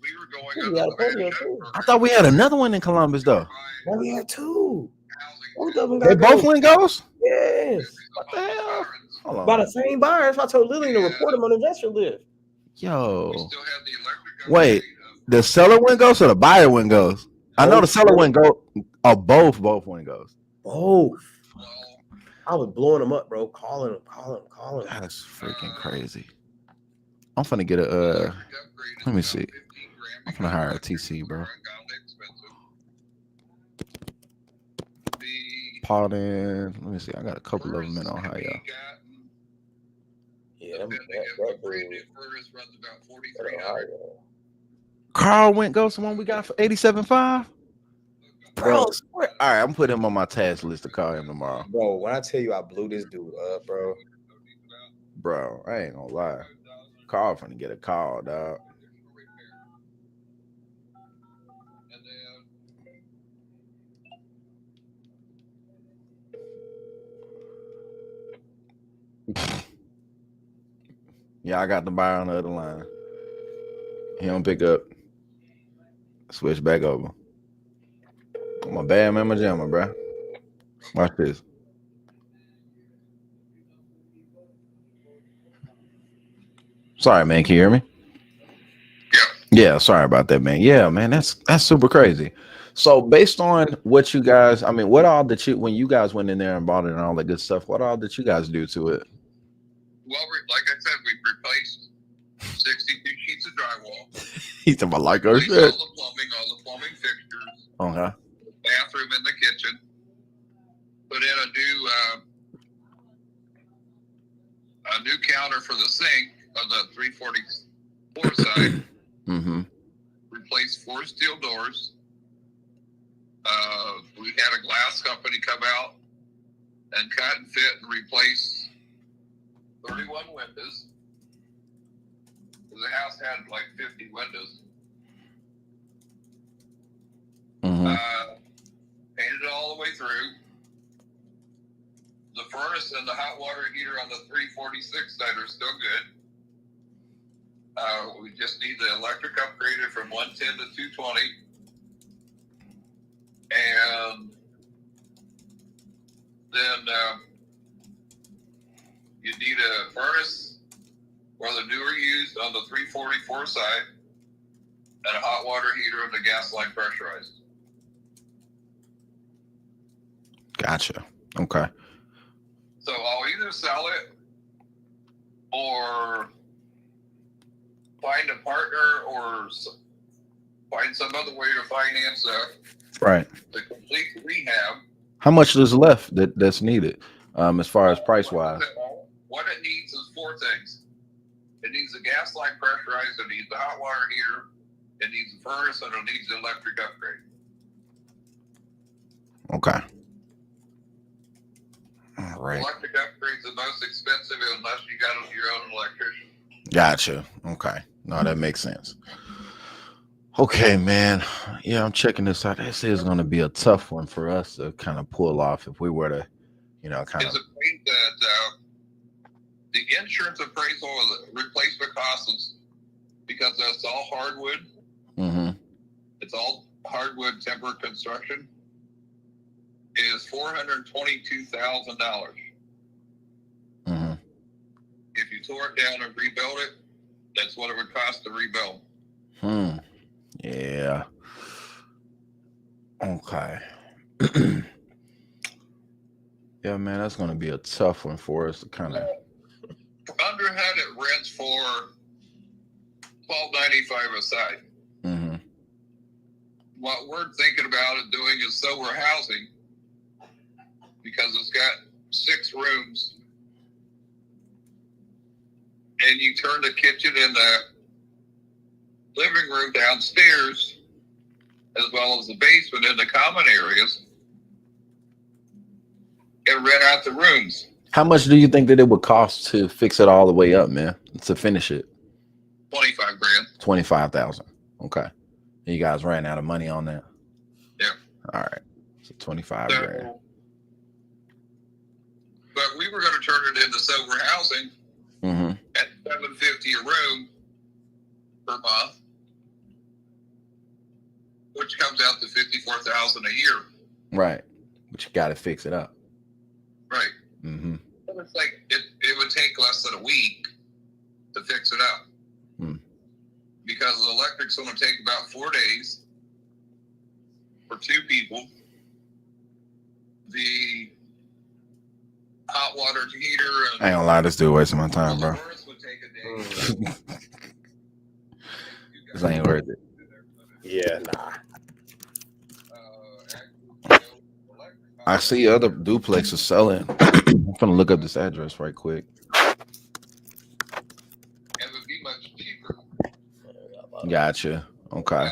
we were going We under got a the plenty of bad too. I thought we had another one in Columbus though. Oh, we had 2. Both of them They got both ghost. went ghost. Yes. What the hell? Hold on. By the same buyers. I told Lillian to report him on investor list. Yo, We still have the electric. Wait. the seller went ghost or the buyer went ghost? I know the seller went ghost. Oh, both went ghost. Both. Well, I was blowing them up, bro. Calling them. That's freaking crazy. I'm finna get a let me see. I'm finna hire a TC, bro. Paul in. Let me see. I got a couple of them in Ohio. Yeah, that dude. Carl went ghost, the one we got for 87.5. Bro, all right, I'm putting him on my task list to call him tomorrow. Bro, when I tell you I blew this dude up, bro. Bro, I ain't gonna lie. Carl finna get a call, dog. Yeah, I got the buyer on the other line. He don't pick up. Switch back over. I'm a bad man, my jammer, bro. Watch this. Sorry, man. Can you hear me? Yeah, sorry about that, man. Yeah, man, that's super crazy. So based on what you guys, I mean, what all did you, when you guys went in there and bought it and all that good stuff, what all did you guys do to it? Well, like I said, we replaced 62 sheets of drywall. He's talking about like, oh Replaced shit. all the plumbing fixtures, Okay. bathroom in the kitchen. Put in a new counter for the sink on the 344 side. Mm-hmm. Replaced 4 steel doors. We had a glass company come out and cut and fit and replace 31 windows. The house had like 50 windows. Mm-hmm. Painted it all the way through. The furnace and the hot water heater on the 346 side are still good. We just need the electric upgraded from 110 to 220. And then you need a furnace where the newer used on the 344 side and a hot water heater and the gas line pressurized. Gotcha. Okay. So I'll either sell it or find a partner or find some other way to finance Right. the complete rehab. How much is left that's needed, as far as price wise? What it needs is four things. It needs a gas line pressurized. It needs a hot water heater. It needs a furnace, and it needs an electric upgrade. Okay. All right. Electric upgrade's the most expensive unless you got your own electrician. Gotcha. Okay. No, that makes sense. Okay, man. Yeah, I'm checking this out. This is going to be a tough one for us to kind of pull off if we were to, kind It's of. a point that the insurance appraisal of the replacement costs is, because that's all hardwood. Mm-hmm. It's all hardwood timber construction. Is $422,000. Mm-hmm. If you tore it down and rebuilt it, that's what it would cost to rebuild. Yeah. Okay. Yeah, man, that's going to be a tough one for us to kind of. Underhead it rents for $12.95 a side. Mm-hmm. What we're thinking about it doing is sober housing, because it's got 6 rooms, and you turn the kitchen and the living room downstairs, as well as the basement and the common areas, and rent out the rooms. How much do you think that it would cost to fix it all the way up, man? To finish it? $25,000. 25,000. Okay. You guys ran out of money on that? Yeah. All right. So 25 grand. But we were going to turn it into sober housing Mm-hmm. at $750 a room per month, which comes out to $54,000 a year. Right. But you got to fix it up. Right. Mm-hmm. It's like it would take less than a week to fix it up. Because the electric's going to take about 4 days for 2 people. The hot water heater and I ain't gonna lie, this dude wasting my time, bro. the furnace would take a day. This ain't worth it. Yeah, nah. I see other duplexes selling. I'm gonna look up this address right quick. It would be much cheaper. Gotcha. Okay.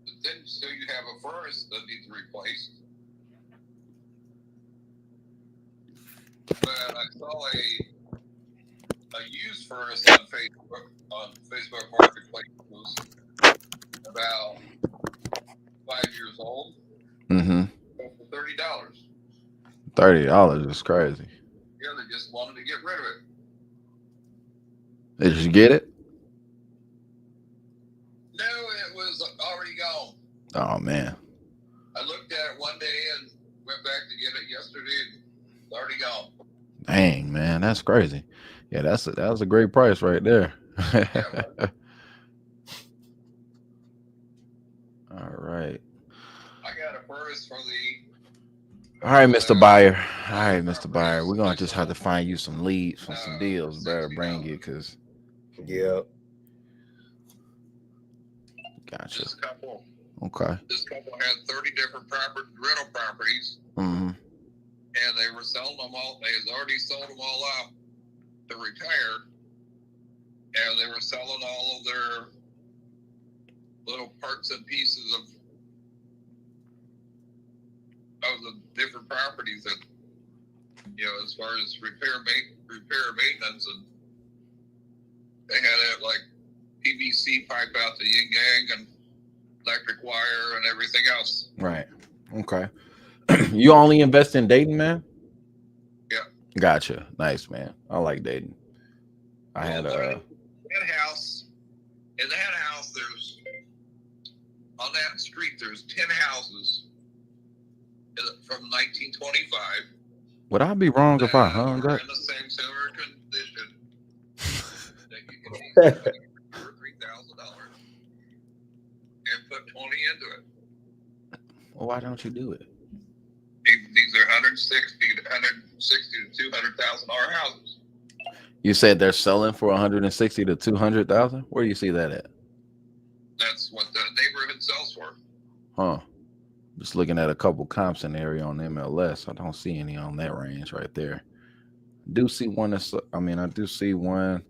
But then still you have a furnace that needs replaced. But I saw a used furnace on Facebook Marketplace. It was about 5 years old. Mm-hmm. For $30. $30 is crazy. Yeah, they just wanted to get rid of it. Did you get it? No, it was already gone. Oh man. I looked at it one day and went back to get it yesterday, and it's already gone. Dang, man, that's crazy. Yeah, that was a great price right there. All right. I got a furnace for the. All right, Mr. Buyer. All right, Mr. Buyer. We're gonna just have to find you some leads from some deals, bro. Bring it, cause Yeah. gotcha. This couple Okay. had 30 different rental properties, Mm-hmm. and they were selling them all. They had already sold them all out to retire, and they were selling all of their little parts and pieces of the different properties that, as far as repair maintenance, and They had that like PVC pipe out the yin yang and electric wire and everything else. Right. Okay. You only invest in Dayton, man? Yeah. Gotcha. Nice, man. I like Dayton. I had that house. In that house, there's on that street. There's 10 houses from 1925. Would I be wrong if I hung are up? in the same similar condition that you can easily for $3,000 and put 20 into it. Well, why don't you do it? These are 160 to $200,000 houses. You said they're selling for 160 to 200,000. Where do you see that at? That's what the neighborhood sells for. Huh. Just looking at a couple comps in the area on MLS. I don't see any on that range right there. I do see one I do see one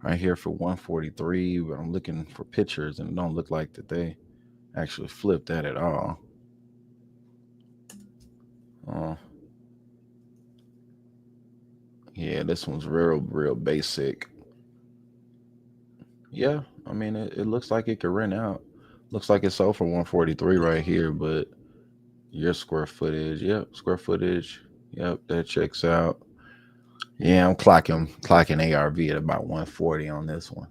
right here for 143, but I'm looking for pictures and it don't look like that they actually flipped that at all. Yeah, this one's real basic. Yeah, I mean, it looks like it could rent out. Looks like it's sold for 143 right here, but your square footage, yep, that checks out. Yeah, I'm clocking ARV at about 140 on this one.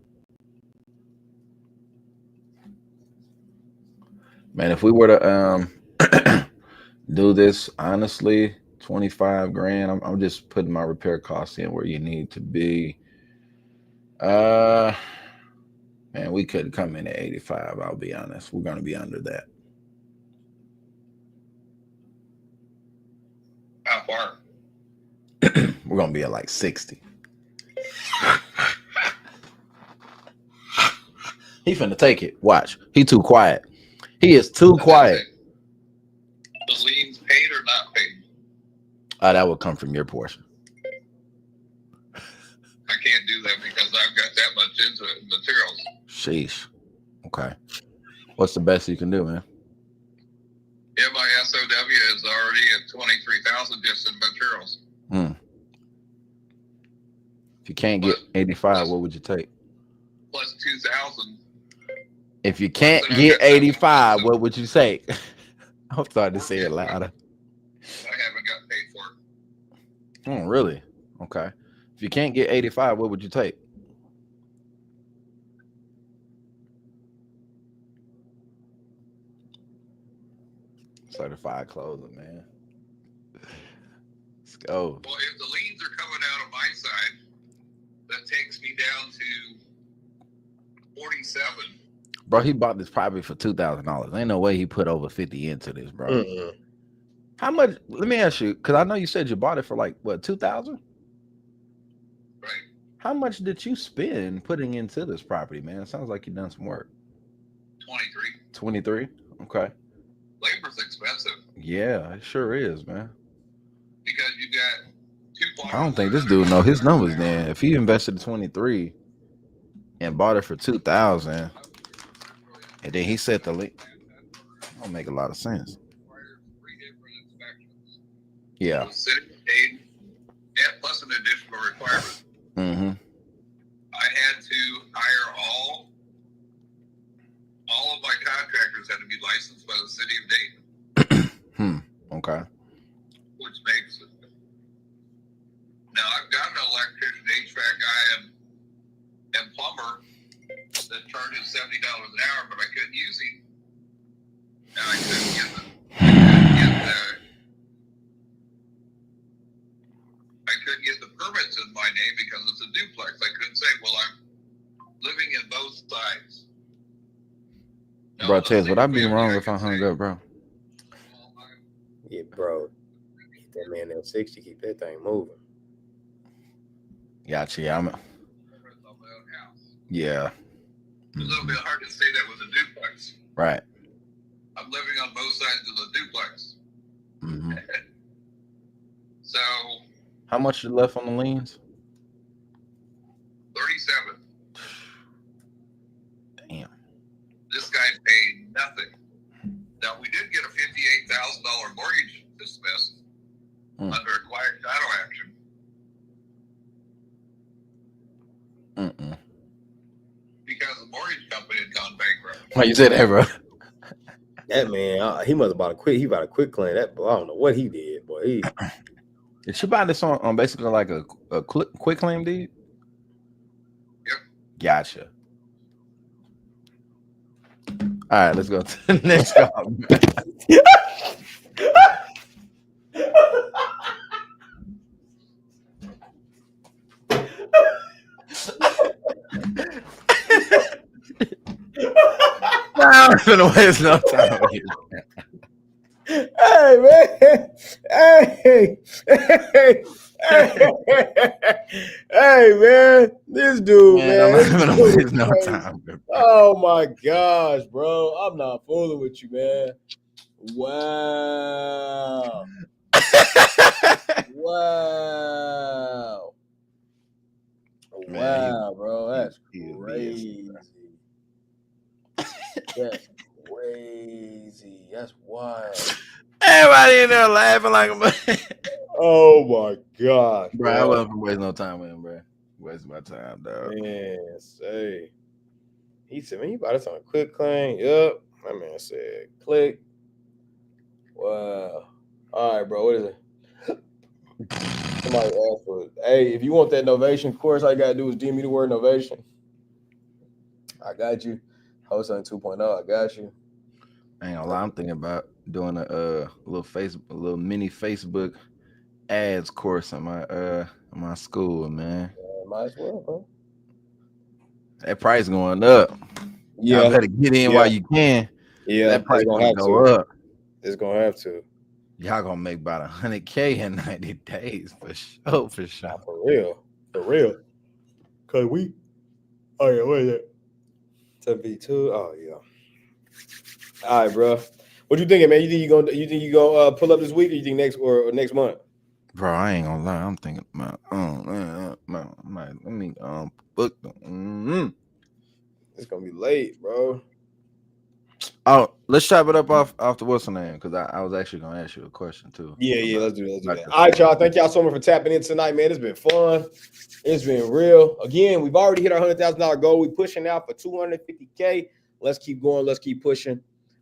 Man, if we were to do this, honestly, 25 grand, I'm just putting my repair costs in where you need to be. Man, we could come in at 85, I'll be honest. We're going to be under that. How far? We're going to be at like 60. He finna take it. Watch. He too quiet. He is too quiet. The liens paid or not paid? That would come from your portion. I can't do that because I've got that much into it, materials. Sheesh. Okay. What's the best you can do, man? Yeah, my SOW is already at 23,000 just in materials. If you can't get 85, what would you take? Plus 2,000. If you can't get 85, what would you take? I'm starting to say it louder. I haven't got paid for it. Oh, really? Okay. If you can't get 85, what would you take? Certified closing, man. Let's go. Well, if the liens are coming out of my side, that takes me down to 47. Bro, he bought this property for $2,000. Ain't no way he put over 50 into this, bro. Mm-mm. How much? Let me ask you, because I know you said you bought it for like, what, 2,000? Right. How much did you spend putting into this property, man? It sounds like you done some work. 23. 23? Okay. Labor's expensive Yeah, it sure is, man. because you got two. I don't think this dude know his numbers, man. If he invested in 23 and bought it for 2,000, and then he set the link, that don't make a lot of sense. Yeah. The city paid, and plus an additional requirement. Mm-hmm. I had to hire all of my contractors had to be licensed by the city of Dayton, Okay. which makes it. Now I've got an electrician, HVAC guy, and plumber that charges $70 an hour, but I couldn't use him. Now I couldn't get the permits in my name because it's a duplex. I couldn't say, well, I'm living in both sides. Now, Bro, the Tez, would I be single wrong family, if I can hung say, up, bro? well, Yeah, bro. Keep that man at 60. Keep that thing moving. Gotcha. Yeah, yeah. It's a little bit hard to say that with a duplex. Right. I'm living on both sides of the duplex. Mm-hmm. So, How much you left on the liens? 37. Damn. This guy paid nothing. Now, we did get a $58,000 mortgage dismissed under a quiet title action. Why you said that, bro? That man, he must have bought a quick. He bought a quick claim. That I don't know what he did, boy. Did she buy this on basically like a quick claim deed? Yep. Gotcha. All right, let's go to the next call. I'm gonna waste no time with you. Hey man, hey, man, this dude, man. I'm not gonna this dude waste is no crazy. time. Bro. Oh my gosh, bro, I'm not fooling with you, man. Wow, wow, Man, wow, bro, that's he is crazy. That's crazy. That's wild. Everybody in there laughing like a Oh my gosh, bro. I bro. wasn't gonna waste no time with him, bro. Wasting my time, dog. Man, say. He said, man, you bought this on a quick claim. Yup. My man said, click. Wow. All right, bro. What is it? Somebody asked for it. Hey, if you want that novation course, all you gotta do is DM me the word novation. I got you. Host on 2.0. I got you. I ain't gonna lie, I'm thinking about doing a little mini Facebook ads course on my school, man. Might as well, bro. That price going up. Y'all better get in while you can. Yeah, That price it's gonna go up. It's gonna have to. Y'all gonna make about $100K in 90 days for sure, for sure. For real. Cause we. Oh yeah, what is it? 7V2. Oh yeah. All right, bro. What you thinking, man? You think you gonna pull up this week, or you think next month? Bro, I ain't gonna lie. I'm thinking about let me book them. It's gonna be late, bro. Oh, let's chop it up off the what's the name? Because I was actually gonna ask you a question too. Yeah, let's do that. All right, y'all. Thank y'all so much for tapping in tonight, man. It's been fun. It's been real. Again, we've already hit our $100,000 goal. We're pushing out for 250K. Let's keep going. Let's keep pushing.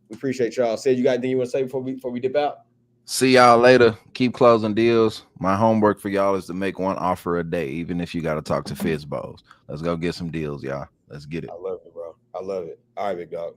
We appreciate y'all. Said you got anything you want to say before we dip out? See y'all later. Keep closing deals. My homework for y'all is to make one offer a day, even if you got to talk to Fizbos. Let's go get some deals, y'all. Let's get it. I love it, bro. I love it. All right, big dog.